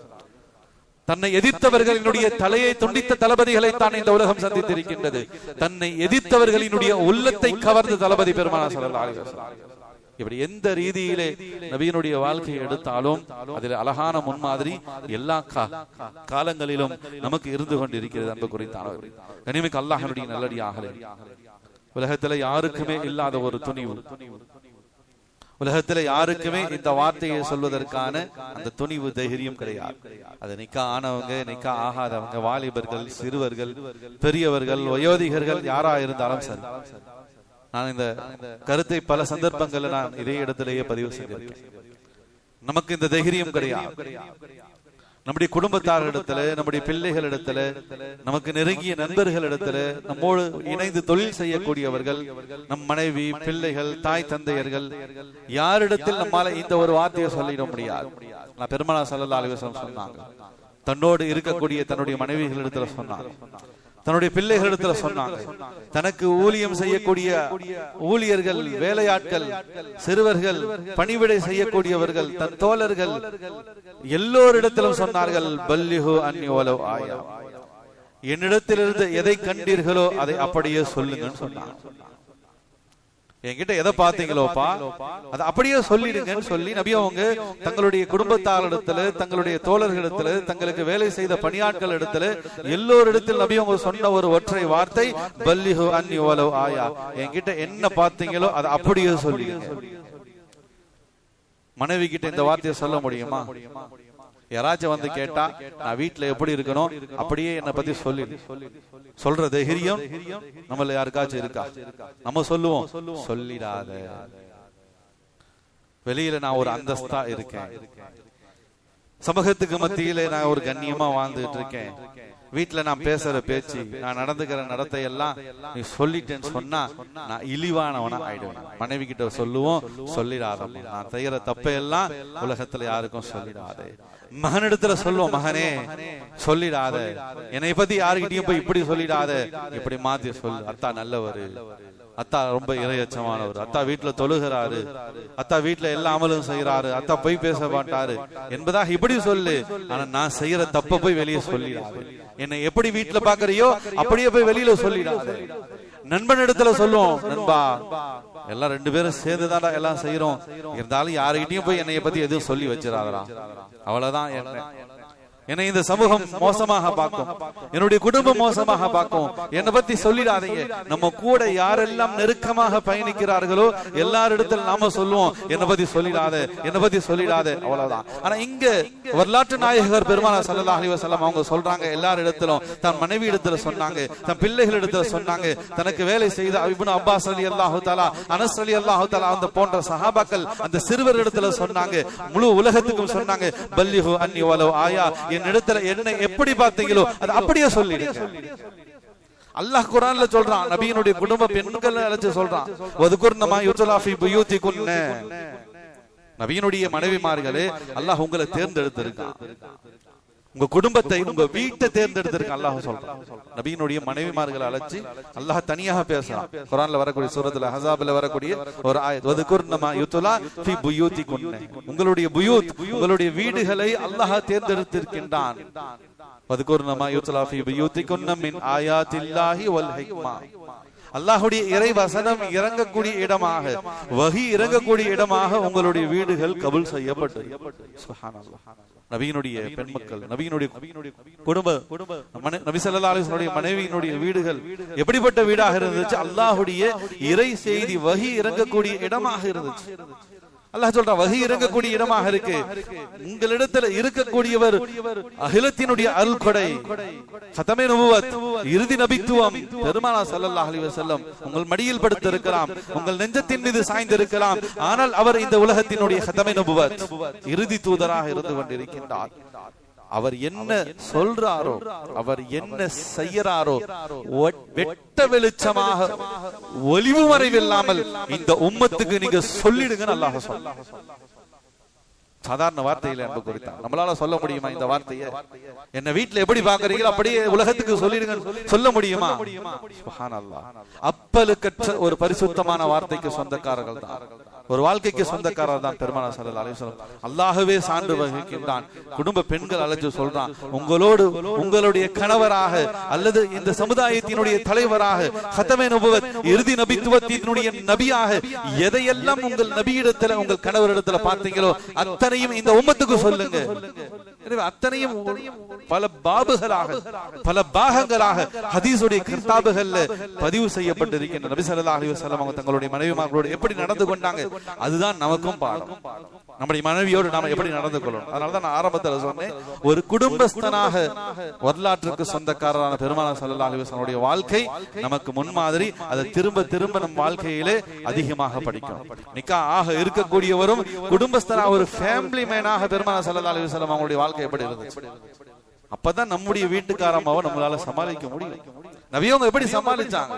தன்னை எதிர்த்தவர்களினுடைய தலையை துண்டித்த தளபதிகளை தான் இந்த உலகம் சந்தித்திருக்கின்றது. தன்னை எதிர்த்தவர்களினுடைய உள்ளத்தை கவர்ந்த தளபதி பெருமானார் ஸல்லல்லாஹு அலைஹி வஸல்லம். இப்படி எந்த ரீதியிலே நபியினுடைய வாழ்க்கையை எடுத்தாலும் அதில் அழகான முன்மாதிரி எல்லா காலங்களிலும் நமக்கு இருந்து கொண்டிருக்கிறது. அன்பு குறித்தானவர் கனிமிக்கு அல்லாஹ்வினுடைய நல்லடியார்களே, உலகத்துல யாருக்குமே இல்லாத ஒரு துணிவு, உலகத்துல யாருக்குமே இந்த வார்த்தையை சொல்வதற்கான அந்த துணிவு, தைரியம் கிடையாது. அது நிக்கா ஆனவங்க, நிக்கா ஆகாதவங்க, வாலிபர்கள், சிறுவர்கள், பெரியவர்கள், வயோதிகர்கள், யாரா இருந்தாலும் சரி. நான் இந்த கருத்தை பல சந்தர்ப்பங்கள்ல நான் இதே இடத்திலேயே பதிவு செய்திருக்கேன். நமக்கு இந்த தைரியம் கிடையாது. நம்முடைய குடும்பத்தாரிடத்துல, நம்முடைய பிள்ளைகளிடத்துல, நமக்கு நெருங்கிய நண்பர்களிடத்துல, நம்மோடு இணைந்து தொழில் செய்யக்கூடியவர்கள், நம் மனைவி, பிள்ளைகள், தாய் தந்தையர்கள், யாரிடத்தில் நம்மால இந்த ஒரு வார்த்தையை சொல்லிட முடியாது. நான் பெருமானார் ஸல்லல்லாஹு அலைஹி வஸல்லம் சொன்னாங்க, தன்னோடு இருக்கக்கூடிய தன்னுடைய மனைவிகளிடத்துல சொன்னாங்க, தன்னுடைய பிள்ளைகளிடத்துல சொன்னாங்க, தனக்கு ஊழியம் செய்யக்கூடிய ஊழியர்கள், வேலையாட்கள், சிறுவர்கள், பணிவிடை செய்யக்கூடியவர்கள், தன் தோழர்கள் எல்லோரிடத்திலும் சொன்னார்கள், பல்லிஹு அன்னி வலவ் ஆயா, என்னிடத்திலிருந்து எதை கண்டீர்களோ அதை அப்படியே சொல்லுங்கன்னு சொன்னாங்க. என்கிட்ட எதை பார்த்தீங்களோப்பா அதை அப்படியே சொல்லிடுங்கன்னு சொல்லி நபி அவங்க தங்களுடைய குடும்பத்தாரிடத்துல, தங்களுடைய தோழர்களிடத்துல, தங்களுக்கு வேலை செய்த பணியாட்கள் இடத்துல, எல்லோரிடத்தில் நபி அவங்க சொன்ன ஒரு ஒற்றை வார்த்தை, பல்லிஹு அன்னி வலவ் ஆயா, என்கிட்ட என்ன பார்த்தீங்களோ அதை அப்படியே சொல்லிடுங்க. மனைவி கிட்ட இந்த வார்த்தையை சொல்ல முடியுமா? யாராச்சும் வந்து கேட்டா நான் வீட்டுல எப்படி இருக்கணும் அப்படியே என்னை பத்தி சொல்ற தைரியம் நம்மள யாருக்காச்சும் இருக்கா? நம்ம சொல்லுவோம், சொல்லிடாத. வெளியில நான் ஒரு அந்தஸ்தா இருக்கேன், சமூகத்துக்கு மத்தியில நான் ஒரு கண்ணியமா வாழ்ந்துட்டு இருக்கேன், வீட்டுல நான் பேசுற பேச்சு, நான் நடந்துக்கிற நடத்தை எல்லாம் நீ சொல்லிட்டேன்னு சொன்னா நான் இழிவானவனா ஆயிடுவேன். மனைவி கிட்ட சொல்லுவோம், சொல்லிடாத. நான் செய்யற தப்பையெல்லாம் உலகத்துல யாருக்கும் சொல்லிடாதே. மகனிடத்துல சொல்லுவோம், மகனே சொல்லிடாத, என்னை பத்தி யாருக்கிட்டையும் போய் இப்படி சொல்லிடாத, இப்படி மாத்தி சொல்லு. அத்தா நல்லவரு, அத்தா ரொம்ப இறையச்சமானவர், அத்தா வீட்டுல தொழுகிறாரு, அத்தா வீட்டுல எல்லா அமலும் செய்யறாரு, அத்தா போய் பேச மாட்டாரு என்பதாக இப்படி சொல்லு. ஆனா நான் செய்யற தப்ப போய் வெளியே சொல்லிடாது. என்னை எப்படி வீட்டுல பாக்குறியோ அப்படியே போய் வெளியில சொல்லிடாது. நண்பன் இடத்துல சொல்லுவோம், நண்பா எல்லாம் 2 பேரும் சேர்ந்துதான்டா எல்லாம் செய்யறோம், இருந்தாலும் யாருகிட்டையும் போய் என்னைய பத்தி எதுவும் சொல்லி வச்சிடாதடா. அவ்வளவுதான். என்னை இந்த சமூகம் மோசமாக பார்க்கும், என்னுடைய குடும்பம் மோசமாக பார்க்கும், என்னை பத்தி சொல்லிடாதீங்க. நம்ம கூட யாரெல்லாம் நெருக்கமாக பயணிக்கிறார்களோ எல்லாரிடத்தில் நாம சொல்லுவோம், என்னை பத்தி சொல்லிடாத, என்னை பத்தி சொல்லிடாத. அவ்வளவுதான். ஆனா இங்க வரலாற்று நாயகர் பெருமானார் ஸல்லல்லாஹு அலைஹி வஸல்லம் அவங்க சொல்றாங்க, எல்லாரிடத்திலும் தன் மனைவி இடத்துல சொன்னாங்க, தன் பிள்ளைகள் இடத்துல சொன்னாங்க, தனக்கு வேலை செய்த இப்னு அப்பாஸ் ரலியல்லாஹு தஆலா, அனஸ் ரலியல்லாஹு தஆலா அந்த போன்ற சஹாபாக்கள் அந்த சிறுவர் இடத்துல சொன்னாங்க, முழு உலகத்துக்கும் சொன்னாங்க, பல்லிஹு அன்னி வலவ் ஆயா, என் இடத்துல என்ன எப்படி பார்த்தீங்களோ அது அப்படியே சொல்லிடுங்க. அல்லாஹ் குர்ஆன்ல சொல்றான், நபியினுடைய குடும்ப பெண்கள் அழைச்சு சொல்றான், வதுகுர்ன மா யுத்லா ஃபீ புயூதிகுன்ன. நபியினுடைய மனைவிமார்களே, அல்லாஹ் உங்களை தேர்ந்தெடுத்திருக்கான், உங்க குடும்பத்தை, உங்க வீட்டை தேர்ந்தெடுத்திருக்கான் அல்லாஹ் சொல்றான். நபியினுடைய மனைவிமார்களை அழைச்சு அல்லாஹ் தனியாக பேசுறான். குர்ஆன்ல வரக்கூடிய சூரத்துல் அஹ்ஸாப்ல வரக்கூடிய ஒரு ஆயத், வதுகுர்ன மா யுத்லா ஃபீ புயூதிகுன்ன. உங்களுடைய புயூத், உங்களுடைய வீடுகளை அல்லாஹ் தேர்ந்தெடுத்திருக்கின்றான். வதுகுர்ன மா யுத்லா ஃபீ புயூதிகுன்ன மின் ஆயாத்தில்லாஹி வல் ஹிக்மா. அல்லாஹ்வுடைய இறை வசனம் இறங்கக்கூடிய இடமாக, வஹி இறங்கக்கூடிய இடமாக உங்களுடைய வீடுகள் கபூல் செய்யப்பட்டது. சுப்ஹானல்லாஹ். நபியினுடைய பெண்மக்கள், நபியினுடைய குடும்ப, நபி ஸல்லல்லாஹு அலைஹி வஸல்லம் மனைவியினுடைய வீடுகள் எப்படிப்பட்ட வீடாக இருந்துச்சு? அல்லாஹ்வுடைய இறை செய்தி வஹி இறங்கக்கூடிய இடமாக இருந்துச்சு. அல்லாஹ் சொல்றான், வஹி இறங்கக்கூடிய இடமாக இருக்கு. உங்களிடத்துல இருக்கக்கூடியவர் அகிலத்தினுடைய அருள் கொடை, கதமே நுபுவத், இறுதி நபித்துவம் பெருமானார் ஸல்லல்லாஹு அலைஹி வஸல்லம் உங்கள் மடியில் படுத்து இருக்கலாம், உங்கள் நெஞ்சத்தின் மீது சாய்ந்து இருக்கலாம், ஆனால் அவர் இந்த உலகத்தினுடைய கதமே நுபுவத், இறுதி தூதராக இருந்து கொண்டிருக்கின்றார். அவர் என்ன சொல்றாரோ, அவர் என்ன செய்யறாரோ, வெட்ட வெளிச்சமாக ஒளிவு மறைவில்லாமல் இந்த உம்மத்துக்கு நீங்க சொல்லிடுங்கன்னு அல்லாஹ் சொல்றான். சாதாரண வார்த்தையில அன்பு குறித்தான். நம்மளால சொல்ல முடியுமா இந்த வார்த்தையை? என்ன வீட்டுல எப்படி பாக்குறீங்களோ அப்படியே உலகத்துக்கு சொல்லிடுங்க சொல்ல முடியுமா? சுப்ஹானல்லாஹ். அப்பலுக்கற்ற ஒரு பரிசுத்தமான வார்த்தைக்கு சொந்தக்காரர்கள் தான், ஒரு வாழ்க்கைக்கு சொந்தக்காரர் தான் பெருமானார் ஸல்லல்லாஹு அலைஹி வஸல்லம். அல்லாஹ்வே சான்று வகிக்கின்றான். குடும்ப பெண்கள் அழைச்சு சொல்றான், உங்களோடு உங்களுடைய கணவராக அல்லது இந்த சமுதாயத்தினுடைய தலைவராக, கதமே நுபுவத், இறுதி நபித்துவத்தினுடைய நபியாக எதையெல்லாம் உங்கள் நபியிடத்துல, உங்கள் கணவரிடத்துல பார்த்தீங்களோ அத்தனையும் இந்த உம்மத்துக்கு சொல்லுங்க. அத்தனையும் பல பாபுகளாக, பல பாகங்களாக ஹதீஸுடைய கிதாபுகள்ல பதிவு செய்யப்பட்டிருக்கின்ற நபி ஸல்லல்லாஹு அலைஹி வஸல்லம் அவங்க தங்களுடைய மனைவிமார்களோடு எப்படி நடந்து கொண்டாங்க, அதுதான் நமக்கும் பாடம். நம்முடைய மனைவியோடு நாம எப்படி நடந்து கொள்ளணும். அதனாலதான் நான் ஆரம்பத்துல சொன்னேன், ஒரு குடும்பஸ்தனாக வரலாற்றுக்கு சொந்தக்காரரான பெருமானார் ஸல்லல்லாஹு அலைஹி வஸல்லம் வாழ்க்கை நமக்கு முன்மாதிரி. அதை திரும்ப திரும்ப நம் வாழ்க்கையிலே அதிகமாக படிக்கணும். நிக்கா ஆக இருக்கக்கூடியவரும் குடும்பஸ்தனாக ஒரு ஃபேமிலி மேனாக பெருமானார் ஸல்லல்லாஹு அலைஹி வஸல்லம் அவங்களுடைய வாழ்க்கை எப்படி இருந்துச்சு? அப்பதான் நம்முடைய வீட்டுக்காரமாவை நம்மளால சமாளிக்க முடியும். நபியவங்க எப்படி சமாளிச்சாங்க?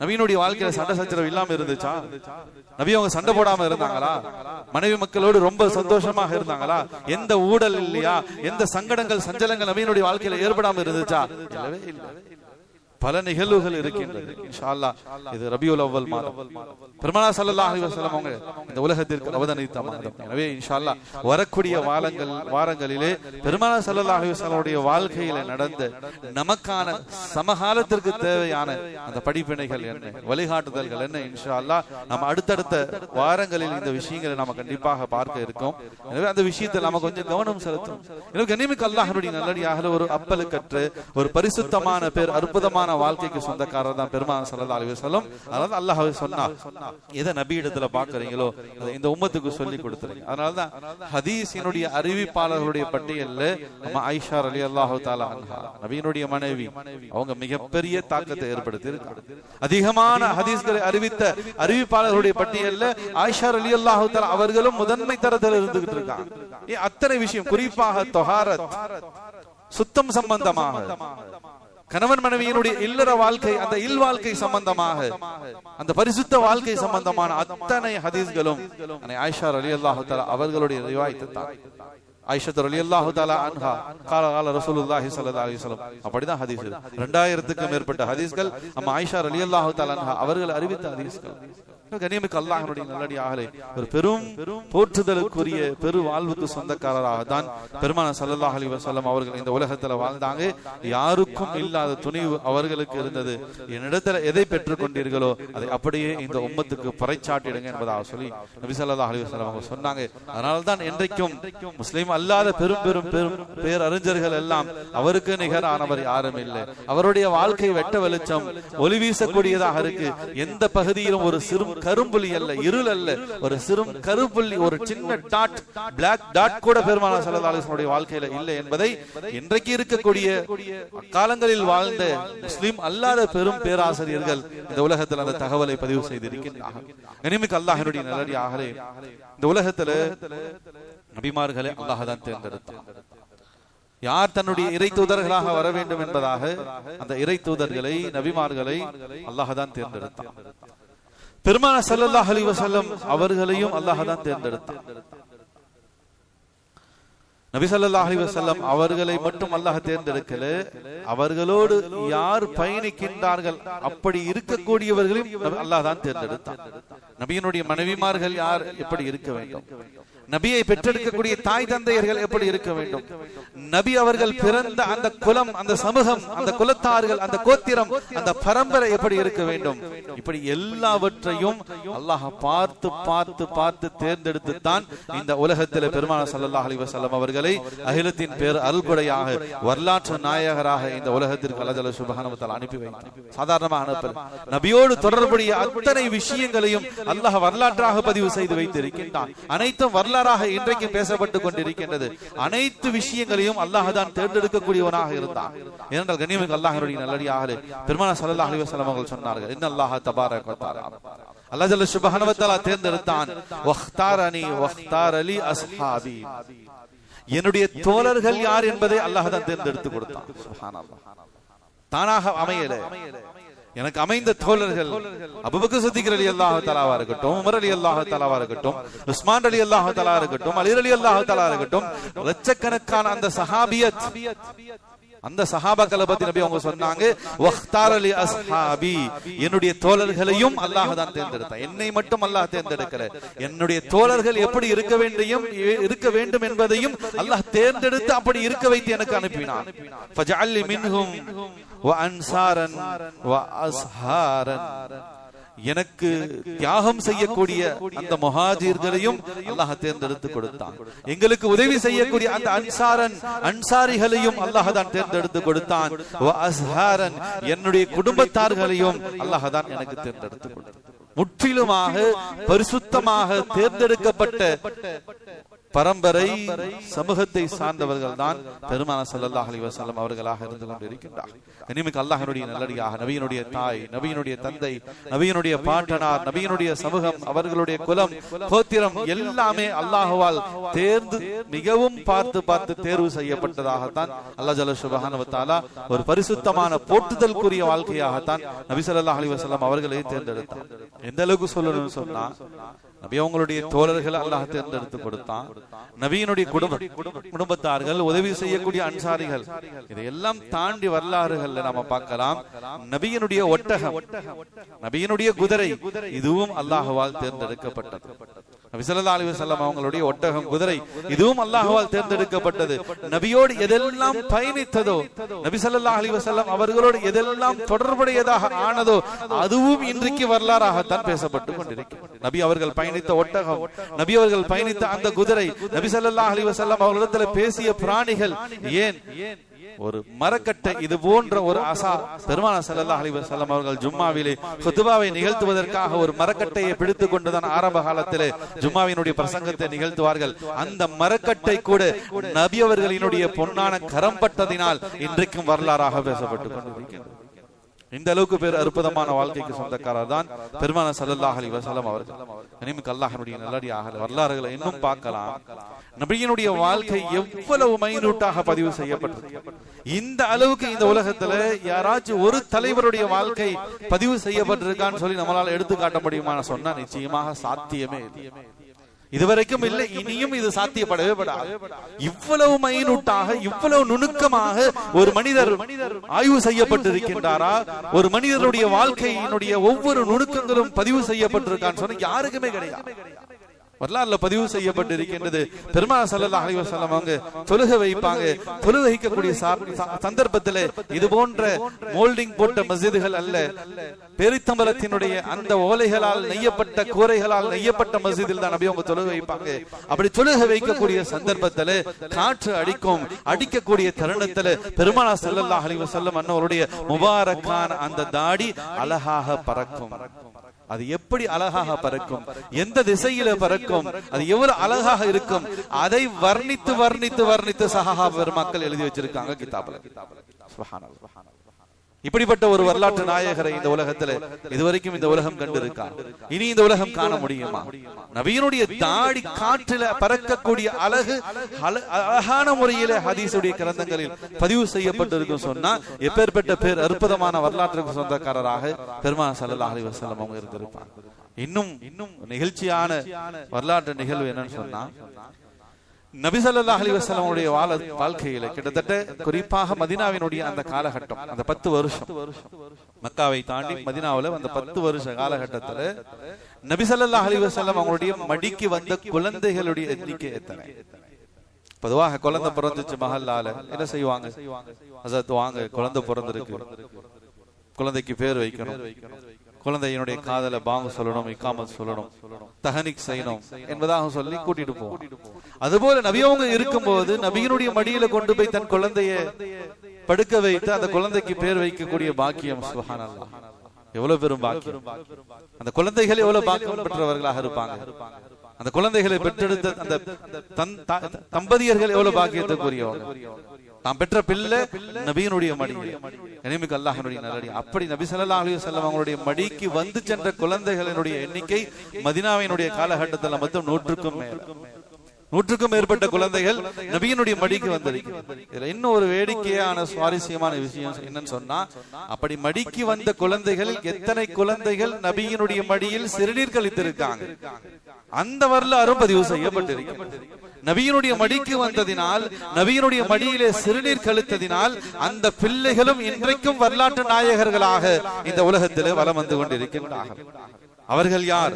நபியினுடைய வாழ்க்கையில சண்டை சச்சரவு இல்லாம இருந்துச்சா? நபியவங்க சண்டை போடாம இருந்தாங்களா? மனைவி மக்களோடு ரொம்ப சந்தோஷமாக இருந்தாங்களா? எந்த ஊடல் இல்லையா? எந்த சங்கடங்கள் சஞ்சலங்கள் நபியினுடைய வாழ்க்கையில ஏற்படாம இருந்துச்சா? இல்லவே இல்லை. பல நிகழ்வுகள் இருக்கின்றது. இன்ஷா அல்லாஹ் இது ரபியுல் அவ்வல் மாதம், பெருமானார் ஸல்லல்லாஹு அலைஹி வஸல்லம் அவங்க இந்த உலகத்திற்கு அவதரித்த மாதம். எனவே இன்ஷா அல்லாஹ் வரக்கூடிய வாரங்களிலே பெருமானார் ஸல்லல்லாஹு அலைஹி வஸல்லம் வாழ்க்கையில நடந்த நமக்கான சமகாலத்திற்கு தேவையான அந்த படிப்பினைகள் என்ன, வழிகாட்டுதல்கள் என்ன, இன்ஷா அல்லாஹ் நம்ம அடுத்தடுத்த வாரங்களில் இந்த விஷயங்களை நாம கண்டிப்பாக பார்க்க இருக்கோம். எனவே அந்த விஷயத்தில் நாம கொஞ்சம் கவனம் செலுத்தணும். எனவே கண்ணியமிக்க அல்லாஹ்வுடைய நல்லடியாக ஒரு அப்பலுக்கற்ற ஒரு பரிசுத்தமான பேர், அற்புதமான அற்புதமான வாழ்க்கைக்கு சொந்தக்காரர் தான் பெருமானார் ஸல்லல்லாஹு அலைஹி வஸல்லம். அதாவது அல்லாஹ் சொன்னார், எதை நபி இடத்துல பாக்குறீங்களோ அதை இந்த உம்மத்துக்கு சொல்லி கொடுத்துருங்க. அதனாலதான் ஹதீஸினுடைய அறிவிப்பாளர்களுடைய பட்டியல்ல நம்ம ஆயிஷா ரலியல்லாஹு தஆலா அன்ஹா, நபியினுடைய மனைவி, அவங்க மிகப்பெரிய தாக்கத்தை ஏற்படுத்தி இருக்காங்க. அதிகமான ஹதீஸ்களை அறிவித்த அறிவிப்பாளர்களுடைய பட்டியல்ல ஆயிஷா ரலியல்லாஹு தஆலா அவர்களும் முதன்மை தரத்தில் இருந்துகிட்டு இருக்காங்க. அத்தனை விஷயம், குறிப்பாக தொஹாரத், சுத்தம் சம்பந்தமாக, கணவன் மனைவியினுடைய இல்லற வாழ்க்கை, அந்த இல் வாழ்க்கை சம்பந்தமாக, அந்த பரிசுத்த வாழ்க்கை சம்பந்தமான அத்தனை ஹதீஸ்களும் ஆயிஷா ரலியல்லாஹு தஆலா அவர்களுடைய ரிவாயத் தான். ஆயிஷா ரலியல்லாஹு தஆலா அன்ஹா கால ரசூலுல்லாஹி ஸல்லல்லாஹு அலைஹி வஸல்லம், அப்படிதான் ஹதீஸ். 2000க்கும் மேற்பட்ட ஹதீஸ்கள் நம்ம ஆயிஷா ரலியல்லாஹு தஆலா அன்ஹா அவர்கள் அறிவித்த ஹதீஸ்கள். கண்ணியமிக்க அல்லாஹ்வுடைய நல்லடியார்களே, ஒரு பெரும் போற்றுதலுக்குரிய பெரு வாழ்வுக்கு சொந்தக்காரராக தான் பெருமானார் ஸல்லல்லாஹு அலைஹி வஸல்லம் அவர்கள் இந்த உலகத்துல வாழ்ந்தாங்க. யாருக்கும் இல்லாத துணிவு அவர்களுக்கு இருந்தது. என்னிடத்துல எதை பெற்றுக் கொண்டீர்களோ அதை அப்படியே இந்த உம்மத்துக்கு பறைச்சாட்டிடுங்க என்பதாக சொல்லி நபி ஸல்லல்லாஹு அலைஹி வஸல்லம் அவங்க சொன்னாங்க. அதனால்தான் இன்றைக்கும் முஸ்லிம் அல்லாத பெரும் பெரும் பெரும் பேரறிஞர்கள் எல்லாம் அவருக்கு நிகரானவர் யாரும் இல்லை. அவருடைய வாழ்க்கை வெட்ட வெளிச்சம், ஒளி வீசக்கூடியதாக இருக்கு. எந்த பகுதியிலும் ஒரு சிறு கரும்புள்ளி அல்ல, இருள் அல்ல, ஒரு சிறு கருப்புள்ளி, ஒரு சின்ன டாட், பிளாக் டாட் கூட பெருமானார் ஸல்லல்லாஹு அலைஹி வஸல்லம் வாழ்க்கையில இல்லை என்பதை இன்றைக்கு இருக்கக்கூடிய காலங்களில் வாழ்ந்த முஸ்லிம் அல்லாத பெரும் பேராசிரியர்கள் இந்த உலகத்தில் அந்த தகவலை பதிவு செய்திருக்கின்றார்கள். கனிமிக்க அல்லாஹ்வுடைய நல்லடியார்களே, இந்த உலகத்துல நபிமார்களை அல்லாஹ் தான் தேர்ந்தெடுத்தான். யார் தன்னுடைய இறை தூதர்களாக வர வேண்டும் என்பதாக அந்த இறை தூதர்களை, நபிமார்களை அல்லாஹ் தான் தேர்ந்தெடுத்தான். பெருமானார் ஸல்லல்லாஹு அலைஹி வஸல்லம் அவர்களையும் அல்லாஹ் தான் தேர்ந்தெடுத்தான். நபி ஸல்லல்லாஹு அலைஹி வஸல்லம் அவர்களை மட்டும் அல்லாஹ் தேர்ந்தெடுக்கல, அவர்களோடு யார் பயணிக்கின்றார்கள் அப்படி இருக்கக்கூடியவர்களையும் அல்லாஹ் தான் தேர்ந்தெடுத்தான். நபியினுடைய மனைவிமார்கள் யார், எப்படி இருக்க வேண்டும், நபியை பெற்றெடுக்கக்கூடிய தாய் தந்தையர்கள் எப்படி இருக்க வேண்டும், நபி அவர்கள் பிறந்த அந்த குலம், அந்த சமூகம், அந்த குலத்தார்கள், அந்த கோத்திரம், அந்த பரம்பரை எப்படி இருக்க வேண்டும், இப்படி எல்லாவற்றையும் அல்லாஹ் பார்த்து பார்த்து பார்த்து தேர்ந்தெடுத்து தான் இந்த உலகத்தில் பெருமானார் ஸல்லல்லாஹு அலைஹி வஸல்லம் அவர்களை அகிலத்தின் பேர் அருள்கொடையாக, வரலாற்று நாயகராக இந்த உலகத்திற்கு அல்லாஹ் சுப்ஹானஹு வ தஆலா அனுப்பி வைத்தார். சாதாரணமாக அனுப்பல, நபியோடு தொடர்புடைய அத்தனை விஷயங்களையும் அல்லாஹ் வரலாற்றாக பதிவு செய்து வைத்திருக்கின்றான். அனைத்தும் வரலாற்றாக இன்றைக்கு பேசப்பட்டுக் கொண்டிருக்கின்றது. அனைத்து விஷயங்களையும் அல்லாஹ் தான் தேர்ந்தெடுக்கக்கூடியவனாக இருந்தான். ஏனென்றால் கண்ணியமிக்க அல்லாஹ்வுடைய நல்லடியார்களே, பெருமானார் ஸல்லல்லாஹு அலைஹி வஸல்லம் அவர்கள் சொன்னார்கள், இன்னல்லாஹ தபாரக வ தஆலா, அல்லாஹ் ஜல்ல சுப்ஹானஹு வ தஆலா தேர்ந்தெடுத்தான். வக்தாரனி வக்தாரலி அஸ்ஹாபி, என்னுடைய தோழர்கள் யார் என்பதை அல்லாஹ் தான் தேர்ந்தெடுத்து கொடுத்தான். சுப்ஹானல்லாஹ், தானாக அமையல. எனக்கு அமைந்த தோழர்கள் அபூபக்கர் சித்திக் ரலியல்லாஹு தஆலாவா இருக்கட்டும், உமர் ரலியல்லாஹு தஆலாவா இருக்கட்டும், உஸ்மான் ரலியல்லாஹு தஆலா இருக்கட்டும், அலி ரலியல்லாஹு தஆலா இருக்கட்டும், லட்சக்கணக்கான அந்த சஹாபியத், அந்த சஹாபாக்களை பத்தி நபி அவங்க சொன்னாங்க, வக்தாரலி அஸ்ஹாபி, என்னுடைய தோழர்களையும் அல்லாஹ் தான் தேர்ந்தெடுத்தான். என்னை மட்டும் அல்லாஹ் தேர்ந்தெடுக்கல, என்னுடைய தோழர்கள் எப்படி இருக்க வேண்டும் என்பதையும் அல்லாஹ் தேர்ந்தெடுத்து அப்படி இருக்க வைத்து எனக்கு அனுப்பினான். ஃபஜஅலி மின்ஹும் வ அன்சாரன் வ அஸ்ஹாரன், எனக்கு தியாகம் செய்யக்கூடிய அந்த முஹாஜிர்களையும் அல்லாஹ் தேர்ந்தெடுத்து கொடுத்தான். எங்களுக்கு உதவி செய்யக்கூடிய அந்த அன்சாரிகளையும் அல்லாஹ் தான் தேர்ந்தெடுத்து கொடுத்தான். வ அஸ்ஹாரன், என்னுடைய குடும்பத்தார்களையும் அல்லாஹ் தான் எனக்கு தேர்ந்தெடுத்து கொடுத்தான். முற்றிலுமாக பரிசுத்தமாக தேர்ந்தெடுக்கப்பட்ட பரம்பரை சமூகத்தை சார்ந்தவர்கள் தான் பெருமானார் ஸல்லல்லாஹு அலைஹி வஸல்லம் அவர்களாக இருந்து கொண்டிருக்கின்றார்கள். கண்ணியமிக்க அல்லாஹ்வுடைய நல்லடியாக, நபியினுடைய தாய், நபியினுடைய தந்தை, நபியினுடைய பாட்டனார், நபியினுடைய சமூகம், அவர்களுடைய குலம், கோத்திரம் எல்லாமே அல்லாஹ்வால் தேர்ந்து மிகவும் பார்த்து பார்த்து தேர்வு செய்யப்பட்டதாகத்தான் அல்லாஹ் ஜல்ல சுப்ஹானஹு வ தஆலா ஒரு பரிசுத்தமான போற்றுதலுக்குரிய வாழ்க்கையாகத்தான் நபி ஸல்லல்லாஹு அலைஹி வஸல்லம் அவர்களை தேர்ந்தெடுத்தார். எந்த அளவுக்கு சொல்லணும்னு சொன்னா, நபி அவங்களுடைய தோழர்கள் அல்லாஹ் தேர்ந்தெடுத்து கொடுத்தான். நபியினுடைய குடும்பத்தார்கள், உதவி செய்யக்கூடிய அன்சாரிகள், இதையெல்லாம் தாண்டி வரலாறுகள்ல நாம பார்க்கலாம். நபியினுடைய ஒட்டகம், நபியினுடைய குதிரை, இதுவும் அல்லாஹ்வால் தேர்ந்தெடுக்கப்பட்டது. நபி ஸல்லல்லாஹு அலைஹி வஸல்லம் அவங்களுடைய ஒட்டகம், குதிரை இதுவும் அல்லாஹ்வால் தேர்ந்தெடுக்கப்பட்டது. நபியோடு எதெல்லாம் பயணித்ததோ, நபி ஸல்லல்லாஹு அலைஹி வஸல்லம் அவர்களோடு எதெல்லாம் தொடர்புடையதாக ஆனதோ அதுவும் இன்றைக்கு வரலாறாகத்தான் பேசப்பட்டு கொண்டிருக்கிறது. நபி அவர்கள் பயணித்த ஒட்டகம், நபி அவர்கள் பயணித்த அந்த குதிரை, நபி ஸல்லல்லாஹு அலைஹி வஸல்லம் அவர்களிடத்தில் பேசிய பிராணிகள், ஏன் ஒரு மரக்கட்டை, இது போன்ற ஒரு அசா. பெருமானார் ஸல்லல்லாஹு அலைஹி வஸல்லம் அவர்கள் ஜும்மாவிலே குத்பாவை நிகழ்த்துவதற்காக ஒரு மரக்கட்டையை பிடித்துக் கொண்டுதான் ஆரம்ப காலத்திலே ஜும்மாவினுடைய பிரசங்கத்தை நிகழ்த்துவார்கள். அந்த மரக்கட்டை கூட நபி அவர்களினுடைய பொன்னான கரம் பட்டதினால் இன்றைக்கும் வரலாறாக பேசப்பட்டுக் கொண்டிருக்கிறது. இந்த அளவுக்கு பேர் அற்புதமான வாழ்க்கைக்கு சொந்தக்காரர் தான் பெருமானார் ஸல்லல்லாஹு அலைஹி வஸல்லம் அவர்கள். இனிமேல் அல்லாஹ்வுடைய நல்லடியாக வரலாறுகளை இன்னும் பார்க்கலாம். நபியினுடைய வாழ்க்கை எவ்வளவு மைனூட்டாக பதிவு செய்யப்பட்டிருக்கு. இந்த அளவுக்கு இந்த உலகத்துல யாராச்சும் ஒரு தலைவருடைய வாழ்க்கை பதிவு செய்யப்பட்டிருக்கான்னு சொல்லி நம்மளால எடுத்து காட்ட முடியுமா சொன்னா நிச்சயமாக சாத்தியமே இல்லை. இதுவரைக்கும் இல்லை, இனியும் இது சாத்தியப்படவே படாது. இவ்வளவு மைனூட்டாக, இவ்வளவு நுணுக்கமாக ஒரு மனிதர் ஆய்வு செய்யப்பட்டிருக்கின்றாரா? ஒரு மனிதனுடைய வாழ்க்கையினுடைய ஒவ்வொரு நுணுக்கங்களும் பதிவு செய்யப்பட்டிருக்கான்னு சொன்னா யாருக்குமே கிடையாது. வரலாறுல பதிவு செய்யப்பட்டிருக்கின்றது. பெருமானார் ஸல்லல்லாஹு அலைஹி வஸல்லம் அவங்க தொழுகை வைப்பாங்க. தொழுகை வைக்கக்கூடிய சந்தர்ப்பத்தில் இது போன்ற மோல்டிங் போட்ட மஸ்ஜிதுகள் அல்ல, பேரித்தம்பலத்தினுடைய அந்த ஓலைகளால் நெய்யப்பட்ட கூரைகளால் நெய்யப்பட்ட மஸ்ஜிதில் தான் நபி அவங்க தொழுகை வைப்பாங்க. அப்படி தொழுகை வைக்கக்கூடிய சந்தர்ப்பத்தில் காற்று அடிக்கக்கூடிய தருணத்தில் பெருமானார் ஸல்லல்லாஹு அலைஹி வஸல்லம் அன்னவருடைய முபாரக்கான அந்த தாடி அழகாக பறக்கும். அது எப்படி அழகாக பறக்கும், எந்த திசையில பறக்கும், அது எவ்வளவு அழகாக இருக்கும், அதை வர்ணித்து வர்ணித்து வர்ணித்து சஹாபா பெருமக்கள் எழுதி வச்சிருக்காங்க கிதாபுல. சுப்ஹானல்லாஹ். இப்படிப்பட்ட ஒரு வரலாற்று நாயகரை இந்த உலகத்துல இதுவரைக்கும் இந்த உலகம் கண்டிருக்கா? இனி இந்த உலகம் காண முடியுமா? நபியினுடைய தாடி காற்றில பறக்கக்கூடிய அழகு அழகான முறையில ஹதீஸுடைய கிரந்தங்களில் பதிவு செய்யப்பட்டிருக்கும் சொன்னா எப்பேற்பட்ட பேர் அற்புதமான வரலாற்றுக்கு சொந்தக்காரராக பெருமானார் ஸல்லல்லாஹு அலைஹி வஸல்லம் அவங்க இருந்திருப்பாங்க. இன்னும் நிகழ்ச்சியான வரலாற்று நிகழ்வு என்னன்னு சொன்னா, நபி ஸல்லல்லாஹு அலைஹி வஸல்லம் வாழ்க்கையில கிட்டத்தட்ட குறிப்பாக மதீனாவினுடைய அந்த காலகட்டம், அந்த 10 வருஷம் மக்காவை தாண்டி மதீனாவுல அந்த 10 வருஷ காலகட்டத்துல நபி ஸல்லல்லாஹு அலைஹி வஸல்லம் அவங்களுடைய மடிக்கு வந்த குழந்தைகளுடைய எண்ணிக்கை எத்தனை? பொதுவாக குழந்தை பிறந்துச்சு மஹல்லால என்ன செய்வாங்க? ஹஸரத் வாங்க, குழந்தை பிறந்திருக்கு, குழந்தைக்கு பேர் வைக்கணும், குழந்தையினுடைய காதல பாங்கு சொல்லணும், இக்காமத் சொல்லணும், தஹனிக் செய்யணும் என்பதாக சொல்லி கூட்டிட்டு போவோம். அதுபோல நபியவங்க இருக்கும்போது நபியினுடைய மடியில கொண்டு போய் தன் குழந்தைய படுக்க வைத்து அந்த குழந்தைக்கு பேர் வைக்கக்கூடிய பாக்கியம். சுப்ஹானல்லாஹ், எவ்வளவு பெரும் பாக்கியம்! அந்த குழந்தைகள் எவ்வளவு பாக்கியம் பெற்றவர்களாக இருப்பாங்க. அந்த குழந்தைகளை பெற்றெடுத்த அந்த தம்பதியர்கள் எவ்வளவு பாக்கியத்துக்குரியவங்க. தாம் பெற்ற பிள்ளை நபியினுடைய மடியில். இனிமிக்கு அல்லாஹ்வுடைய நல்லடி. அப்படி நபி ஸல்லல்லாஹு அலைஹி வஸல்லம் அவங்களுடைய மடிக்கு வந்து சென்ற குழந்தைகளினுடைய எண்ணிக்கை மதீனாவினுடைய காலகட்டத்தில் மொத்தம் 100க்கும் மேற்பட்ட குழந்தைகள் நபியினுடைய மடிக்கு வந்திருக்கிறது. இதுல இன்னும் ஒரு வேடிக்கையான சுவாரஸ்யமான விஷயம் என்னன்னு சொன்னா, அப்படி மடிக்கு வந்த குழந்தைகளில் எத்தனை குழந்தைகள் நபியினுடைய மடியில் சிறுநீர் கழித்திருக்காங்க அந்த வரலாறும் பதிவு செய்யப்பட்டிருக்கிறது. நபியினுடைய மடிக்கு வந்ததினால், நபியினுடைய மடியிலே சிறுநீர் கழித்ததினால் அந்த பிள்ளைகளும் இன்றைக்கும் வரலாற்று நாயகர்களாக இந்த உலகத்திலே வலம் வந்து கொண்டிருக்கின்றார்கள். அவர்கள் யார்?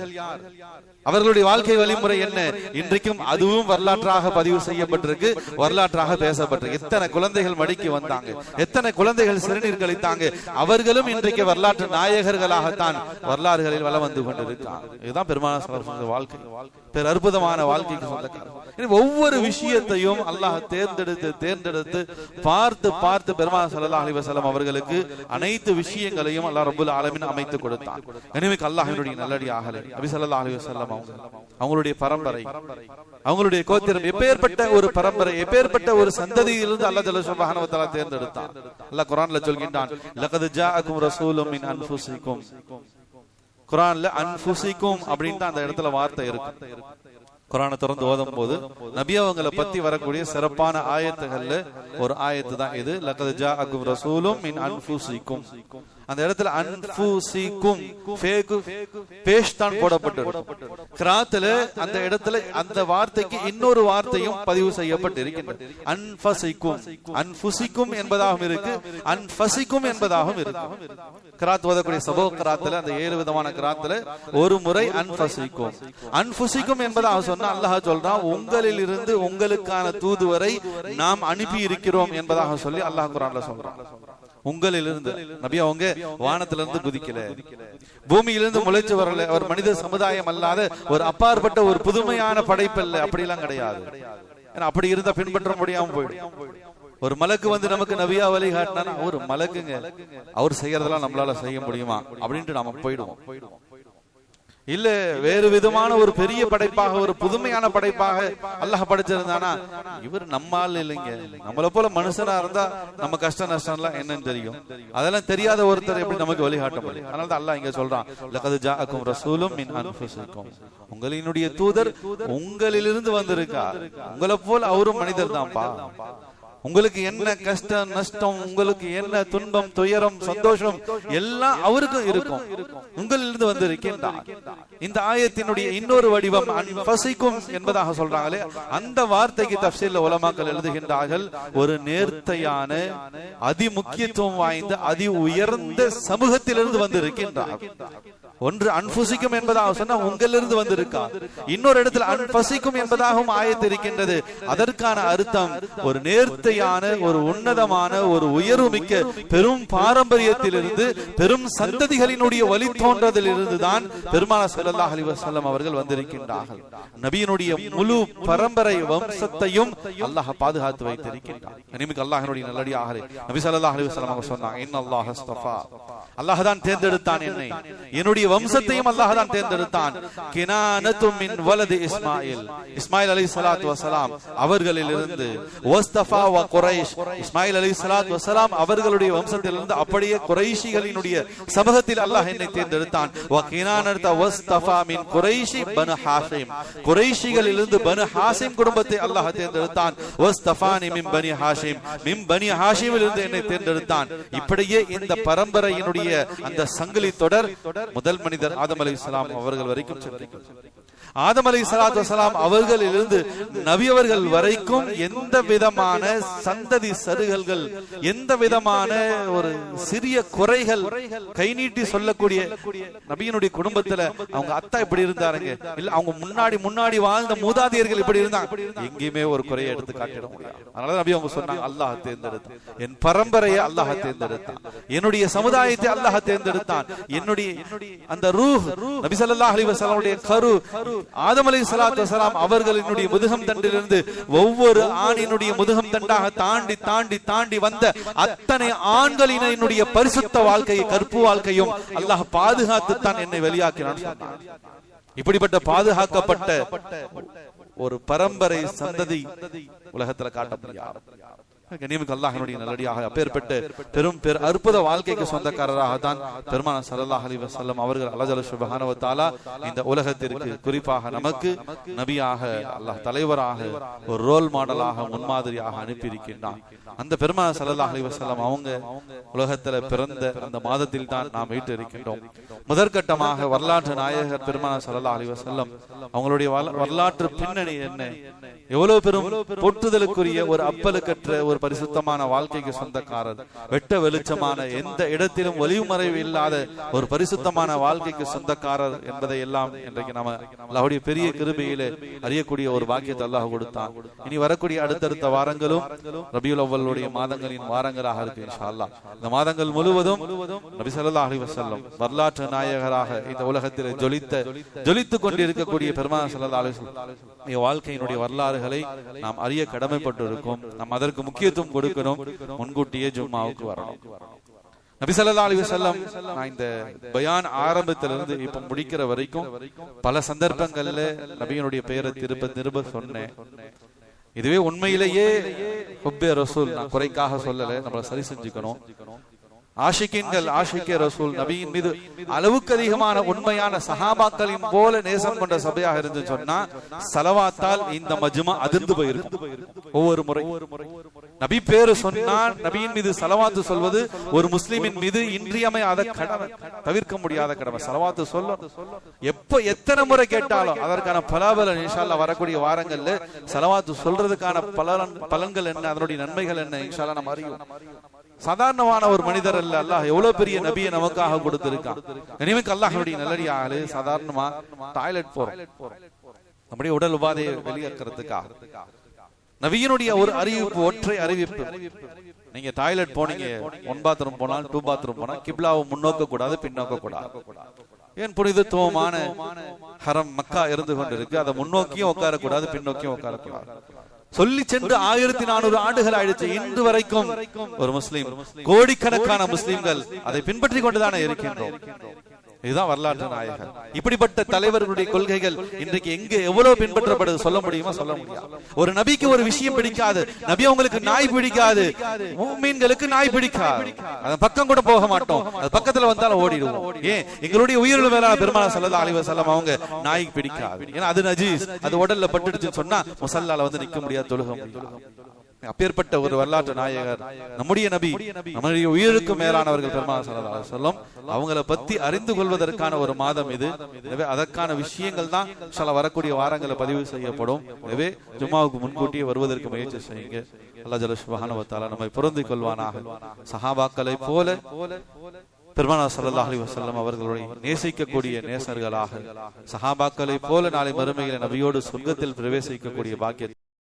அவர்களுடைய வாழ்க்கை வழிமுறை என்ன? இன்றைக்கும் அதுவும் வரலாற்றாக பதிவு செய்யப்பட்டிருக்கு, வரலாற்றாக பேசப்பட்டிருக்கு. எத்தனை குழந்தைகள் மடிக்கு வந்தாங்க, எத்தனை குழந்தைகள் சிறுநீர் கழித்தாங்க, அவர்களும் இன்றைக்கு வரலாற்று நாயகர்களாகத்தான் வரலாறுகளில் வலம் வந்து கொண்டிருக்காங்க. இதுதான் பெருமானார் ஸல்லல்லாஹு அலைஹி வாழ்க்கை, பேர் அற்புதமான வாழ்க்கைக்கு சொந்தக்காரர். ஒவ்வொரு விஷயத்தையும் அல்லாஹ் தேர்ந்தெடுத்து பார்த்து பார்த்து பெருமானார் ஸல்லல்லாஹு அலைஹி வஸல்லம் அவர்களுக்கு அனைத்து விஷயங்களையும் அல்லாஹ் ரப்பல் ஆலமீன் அமைத்து கொடுத்தான். எனவே அல்லாஹ்வினுடைய நல்லடியார்களே, நபி ஸல்லல்லாஹு அலைஹி வஸல்லம் அவங்களுடைய பரம்பரை, அவங்களுடைய கோத்திரம் எப்பேற்பட்ட ஒரு பரம்பரை, எப்பேற்பட்ட ஒரு சந்ததியிலிருந்து அல்லாஹ் ஜல்ல சுப்ஹானஹு வ தஆலா தேர்ந்தெடுத்தான். அல்லாஹ் குர்ஆன்ல சொல்கின்றான், லகத் ஜாஅக்கும் ரசூலும் மின் அன்ஃபுசிக்கும். குர்ஆன்ல அன்ஃபுசிக்கும் அப்படினு அந்த இடத்துல வார்த்தை இருக்கு. குர்ஆனை திறந்து ஓதும் போது நபி அவங்களை பத்தி வரக்கூடிய சிறப்பான ஆயத்துகள்ல ஒரு ஆயத்து தான் இது. லகத் ஜாஅக்கும் ரசூலும் மின் அன்ஃபுசிக்கும். அந்த இடத்துல அன்ஃபுசிக்கும் பேஷ் தான் போடப்பட்டிருக்கும். கிராத்துல அந்த இடத்துல அந்த வார்த்தைக்கு இன்னொரு வார்த்தையும் பதிவு செய்யப்பட்டிருக்கின்றது. அன்ஃபசிக்கும், அன்ஃபுசிக்கும் என்பதாகவும் இருக்கு, அன்ஃபசிக்கும் என்பதாகவும் இருக்கு. கிராத் ஓதக்கூடிய சபோ கிராத்துல அந்த 7 விதமான கிராத்துல ஒரு முறை அன்ஃபசிக்கும். அன்ஃபுசிக்கும் என்பதாக சொன்னா அல்லாஹ் சொல்றான், உங்களில் இருந்து உங்களுக்கான தூதுவரை நாம் அனுப்பி இருக்கிறோம் என்பதாக சொல்லி அல்லாஹ் குர்ஆன்ல சொல்றான். உங்களிலிருந்து நபி அவங்க வானத்திலிருந்து குதிக்கல, பூமியிலிருந்து முளைச்சு வரல, ஒரு மனித சமுதாயம் அல்லாத ஒரு அப்பாற்பட்ட ஒரு புதுமையான படைப்பல்ல, அப்படி எல்லாம் கிடையாது. அப்படி இருந்தா பின்பற்ற முடியாம போயிடும். ஒரு மலக்கு வந்து நமக்கு நபியா வழிகாட்டினா ஒரு மலக்குங்க, அவர் செய்யறதெல்லாம் நம்மளால செய்ய முடியுமா அப்படின்ட்டு நாம போயிடுவோம். இல்ல வேறு விதமான ஒரு பெரிய படைப்பாக, ஒரு புதுமையான படைப்பாக அல்லாஹ் படைச்சிருந்தானா, இவர் நம்மால் இல்லைங்க, நம்மள போல மனுஷனா இருந்தா நம்ம கஷ்ட நஷ்டம் எல்லாம் என்னன்னு தெரியும். அதெல்லாம் தெரியாத ஒருத்தர் எப்படி நமக்கு வழிகாட்ட முடியும்? அதனால அல்லாஹ் இங்க சொல்றான், லகத் ஜாஅக்கும் ரசூலும் மின் அன்ஃபுசிக்கும், உங்களினுடைய தூதர் உங்களிலிருந்து வந்திருக்கார். உங்களை போல அவரும் மனிதர் தான்ப்பா. உங்களுக்கு என்ன கஷ்டம் நஷ்டம், உங்களுக்கு என்ன துன்பம் துயரம் சந்தோஷம் எல்லாம் அவருக்கும் இருக்கும், உங்களிலிருந்து வந்து இருக்கின்றார். இந்த ஆயத்தினுடைய இன்னொரு வடிவம் அன்ஃபசிக்கும் என்பதாக சொல்றாங்களே, அந்த வார்த்தைக்கு தஃப்சீர்ல உலமாக்கள் எழுதுகின்றார்கள், ஒரு நேர்த்தையான அதி முக்கியத்துவம் வாய்ந்த அதி உயர்ந்த சமூகத்திலிருந்து வந்து இருக்கின்றார். ஒன்று அன்ஃபுசிக்கும் என்பதாக சொன்னா உங்களிலிருந்து வந்திருக்கா, இன்னொரு இடத்துல அன்ஃபசிக்கும் என்பதாகவும் ஆயத்து இருக்கின்றது. அதற்கான அர்த்தம் ஒரு நேர்த்தையான ஒரு உன்னதமான ஒரு உயர்வுமிக்க பெரும் பாரம்பரியத்திலிருந்து பெரும் சந்ததிகளினுடைய வழி தோன்றதில் இருந்துதான் பெருமானார் ஸல்லல்லாஹு அலைஹி வஸல்லம் அவர்கள் வந்திருக்கின்றார்கள். நபியினுடைய முழு பரம்பரை வம்சத்தையும் அல்லாஹ் பாதுகாத்து வைத்திருக்கின்றார். நிமிக்கு அல்லாஹ்வினுடைய நல்லடியார்களே, நபி ஸல்லல்லாஹு அலைஹி வஸல்லம் அவங்க சொன்னாங்க, இன்னல்லாஹ் அஸ்தஃபா, அல்லாஹ் தான் தேர்ந்தெடுத்தான் என்னை, என்னுடைய வம்சத்தையும் அல்லாஹ் தான் தேர்ந்தெடுத்தான். கினானத்தும் மின் வலது இஸ்மாயில், இஸ்மாயில் அலைஹிஸ்ஸலாத்து வஸலாம் அவர்களிலிருந்து, வஸ்தஃபா வ குரைஷ், இஸ்மாயில் அலைஹிஸ்ஸலாத்து வஸலாம் அவர்களுடைய வம்சத்திலிருந்து அப்படியே குரைஷிகளினுடைய சமூகத்தில் அல்லாஹ் என்னை தேர்ந்தெடுத்தான். வ கினானத வஸ்தஃபா மின் குரைஷி பனு ஹாஷிம், குரைஷிகளிலிருந்து பனு ஹாஷிம் குடும்பத்தை அல்லாஹ் தேர்ந்தெடுத்தான். வஸ்தஃபானி மின் பனி ஹாஷிம், மின் பனி ஹாஷிமிலிருந்து என்னை தேர்ந்தெடுத்தான். இப்படியே இந்த பரம்பரையினுடைய அந்த சங்கிலி தொடர் முதல் மனிதர் ஆதம் அலைஹிஸ்ஸலாம் அவர்கள் வரைக்கும் சென்றிருக்கிறது. ஆதம் அலைஹிஸ்ஸலாத்து வஸலாம் அவர்களிலிருந்து நபி அவர்கள் வரைக்கும் எந்த விதமான சந்ததி சருகல்கள், எந்த விதமான ஒரு சிறிய குறைகள் கை நீட்டி சொல்லக்கூடிய, நபியினுடைய குடும்பத்துல அவங்க அத்தா இப்படி இருந்தாருங்க, இல்ல அவங்க முன்னாடி வாழ்ந்த மூதாதையர்கள் இப்படி இருந்தாங்க, எங்கேயுமே ஒரு குறையை எடுத்து காட்டிட முடியாது. அதனால நபி அவங்க சொன்னாங்க, அல்லாஹ் தேர்ந்தெடுத்தான், என் பரம்பரையை அல்லாஹ் தேர்ந்தெடுத்தான், என்னுடைய சமுதாயத்தை அல்லாஹ் தேர்ந்தெடுத்தான், என்னுடைய அந்த ரூஹ் நபி ஸல்லல்லாஹு அலைஹி வஸல்லம் கரு ஆதம் அலைஹிஸ்ஸலாத்து வஸலாம் அவர்களினுடைய முதுகம் தண்டிலிருந்து ஒவ்வொரு ஆணினுடைய முதுகம் தண்டாக தாண்டி தாண்டி தாண்டி வந்த அத்தனை ஆண்களினுடைய பரிசுத்த வாழ்க்கையை, கற்பு வாழ்க்கையும் அல்லாஹ் பாதுகாத்து தான் என்னை வெளியாக்கினான் சொன்னான். இப்படிப்பட்ட பாதுகாக்கப்பட்ட ஒரு பரம்பரை சந்ததி உலகத்துல காட்ட முடியாது. அல்லாஹ்வினுடைய நல்லடியாக அப்பேற்பட்ட பெரும் அற்புத வாழ்க்கைக்கு சொந்தக்காரராக தான் பெருமானார் ஸல்லல்லாஹு அலைஹி வஸல்லம் அவர்கள் அல்லாஹ் சுப்ஹானஹு வ தஆலா இந்த உலகத்திற்கு, குறிப்பாக நமக்கு நபியாக, அல்லாஹ் தலைவராக, ஒரு ரோல் மாடலாக, முன்மாதிரியாக அனுப்பியிருக்கின்றான். அந்த பெருமானார் ஸல்லல்லாஹு அலைஹி வஸல்லம் அவங்க உலகத்துல பிறந்த அந்த மாதத்தில் தான் நாம் வீட்டு இருக்கின்றோம். முதற்கட்டமாக வரலாற்று நாயகர் பெருமானார் ஸல்லல்லாஹு அலைஹி வஸல்லம் அவங்களுடைய வரலாற்று பின்னணி என்ன, எவ்வளவு பெரும் போற்றுதலுக்குரிய ஒரு அப்பலுக்கற்ற ஒரு பரிசுத்தமான வாழ்க்கைக்கு சொந்தக்காரர், வெட்ட வெளிச்சமான எந்த இடத்திலும் ஒளிவுமறைவு இல்லாத ஒரு பரிசுத்தமான வாழ்க்கைக்கு சொந்தக்காரர் என்பதை எல்லாம் இன்றைக்கு நாம அல்லாஹ்வுடைய பெரிய கிருபையிலே அறியக்கூடிய ஒரு பாக்கியத்தை அல்லாஹ் கொடுத்தான். இனி வரக்கூடிய அடுத்தடுத்த வாரங்களும் ரபியுல் அவ்வலுடைய மாதங்களின் வாரங்களாக இருக்கு இன்ஷா அல்லாஹ். இந்த மாதங்கள் முழுவதும் நபி ஸல்லல்லாஹு அலைஹி வஸல்லம் வரலாற்று நாயகராக இந்த உலகத்தில் ஜொலித்துக் கொண்டிருக்கக்கூடிய பெருமானார் ஸல்லல்லாஹு அலைஹி வஸல்லம் வாழ்க்கையினுடைய வரலாறுகளை நாம் அறிய கடமைப்பட்டு இருக்கோம். நாம் அதற்கு முக்கியத்துவம் கொடுக்கணும். முன்கூட்டியே ஜும்மாவுக்கு வரணும். நபி ஸல்லல்லாஹு அலைஹி வஸல்லம் நான் இந்த பயான் ஆரம்பத்திலிருந்து இப்ப முடிக்கிற வரைக்கும் பல சந்தர்ப்பங்கள்ல நபியினுடைய பெயரை திரும்ப சொன்னேன். இதுவே உண்மையிலேயே ஹுப்பே ரசூல், நான் குறைக்காக சொல்லல, நம்மள சரி செஞ்சுக்கணும். ஆஷிக்கின்கள் ஆஷிக்கே ரசூல் நபியின் மீது அளவுக்கு அதிகமான உண்மையான சஹாபாக்களின் போல நேசம் கொண்ட சபையாக இருந்து சொன்னா சலவாத்தால் இந்த மஜ்மா அதிர்ந்து போயிருக்கும். ஒவ்வொரு முறை நபி பேரு சொன்னால் நபியின் மீது சலவாத்து சொல்வது ஒரு முஸ்லிமின் மீது இன்றியமையாத கடமை, தவிர்க்க முடியாத கடமை. சலவாத்து சொல்ல எப்ப எத்தனை முறை கேட்டாலும் அதற்கான பலாபலன் இன்ஷா அல்லாஹ் வரக்கூடிய வாரங்கள்ல சலவாத்து சொல்றதுக்கான பலன்கள் என்ன, அதனுடைய நன்மைகள் என்ன இன்ஷா அல்லாஹ் நம்ம அறியும். சாதாரணமான ஒரு மனிதர் அல்ல, அல்லாஹ் எவ்வளவு பெரிய நபியை நமக்காக கொடுத்திருக்கான். கனிமிக்க அல்லாஹ்வுடைய நல்லடியார்களே, சாதாரணமா டாய்லெட் போறோம் நம்முடைய உடல் உபாதையை வெளியேற்கிறதுக்காக. நபியினுடைய ஒரு அறிவிப்பு, ஒற்றை அறிவிப்பு, நீங்க டாய்லெட் போனீங்க, 1 பாத்ரூம் போனால் 2 பாத்ரூம் போனா கிப்லாவை முன்னோக்க கூடாது, பின்னோக்க கூடாது. ஏன் புனிதத்துவமான ஹரம் மக்கா இருந்து கொண்டிருக்கு, அதை முன்னோக்கியும் உட்காரக்கூடாது, பின்னோக்கியும் உட்காரக்கூடாது சொல்லி சென்று 1400 ஆண்டுகள் ஆயிடுச்சு. இன்று வரைக்கும் ஒரு முஸ்லீம், கோடிக்கணக்கான முஸ்லீம்கள் அதை பின்பற்றி கொண்டுதானே இருக்கின்றோம். இதுதான் வரலாற்று நாயகர். இப்படிப்பட்ட தலைவர்களுடைய கொள்கைகள் இன்றைக்கு எங்க எவ்வளவு பின்பற்றப்படுது சொல்ல முடியுமா? சொல்ல முடியாது. ஒரு நபிக்கு ஒரு விஷயம் பிடிக்காது, நபி அவங்களுக்கு நாய் பிடிக்காது, முஃமின்களுக்கு நாய் பிடிக்காது, அதன் பக்கம் கூட போக மாட்டோம், அது பக்கத்துல வந்தாலும் ஓடிடுவோம். ஏன்? எங்களுடைய உயிரிழந்த மேலான பெருமானார் ஸல்லல்லாஹு அலைஹி வஸல்லம் அவங்க நாய்க்கு பிடிக்காது, ஏன்னா அது நஜீஸ், அது உடல்ல பட்டுடுச்சுன்னு சொன்னா முஸல்லால வந்து நிக்க முடியாது, தொழுக முடியாது. அப்பேற்பட்ட ஒரு வரலாற்று நாயகர் நம்முடைய நபி, நம்முடைய உயிருக்கு மேலானவர்கள் பெருமானார் ஸல்லல்லாஹு அலைஹி வஸல்லம், அவங்கள பத்தி அறிந்து கொள்வதற்கான ஒரு மாதம் இது. எனவே அதற்கான விஷயங்கள் தான் இன்ஷா அல்லாஹ் வரக்கூடிய வாரங்களை பதிவு செய்யப்படும். எனவே ஜும்மாவுக்கு முன்கூட்டியே வருவதற்கு முயற்சி செய்யுங்க. அல்லாஹ் ஜல்ல சுப்ஹானஹு வ தஆலா நம்மை பொருந்திக் கொள்வானாக. சஹாபாக்களை போல பெருமானார் ஸல்லல்லாஹு அலைஹி வஸல்லம் அவர்களுடைய நேசிக்கக்கூடிய நேசர்களாக, சஹாபாக்களை போல நாளை மறுமையிலே நபியோடு சொர்க்கத்தில் பிரவேசிக்கக்கூடிய பாக்கியத்தை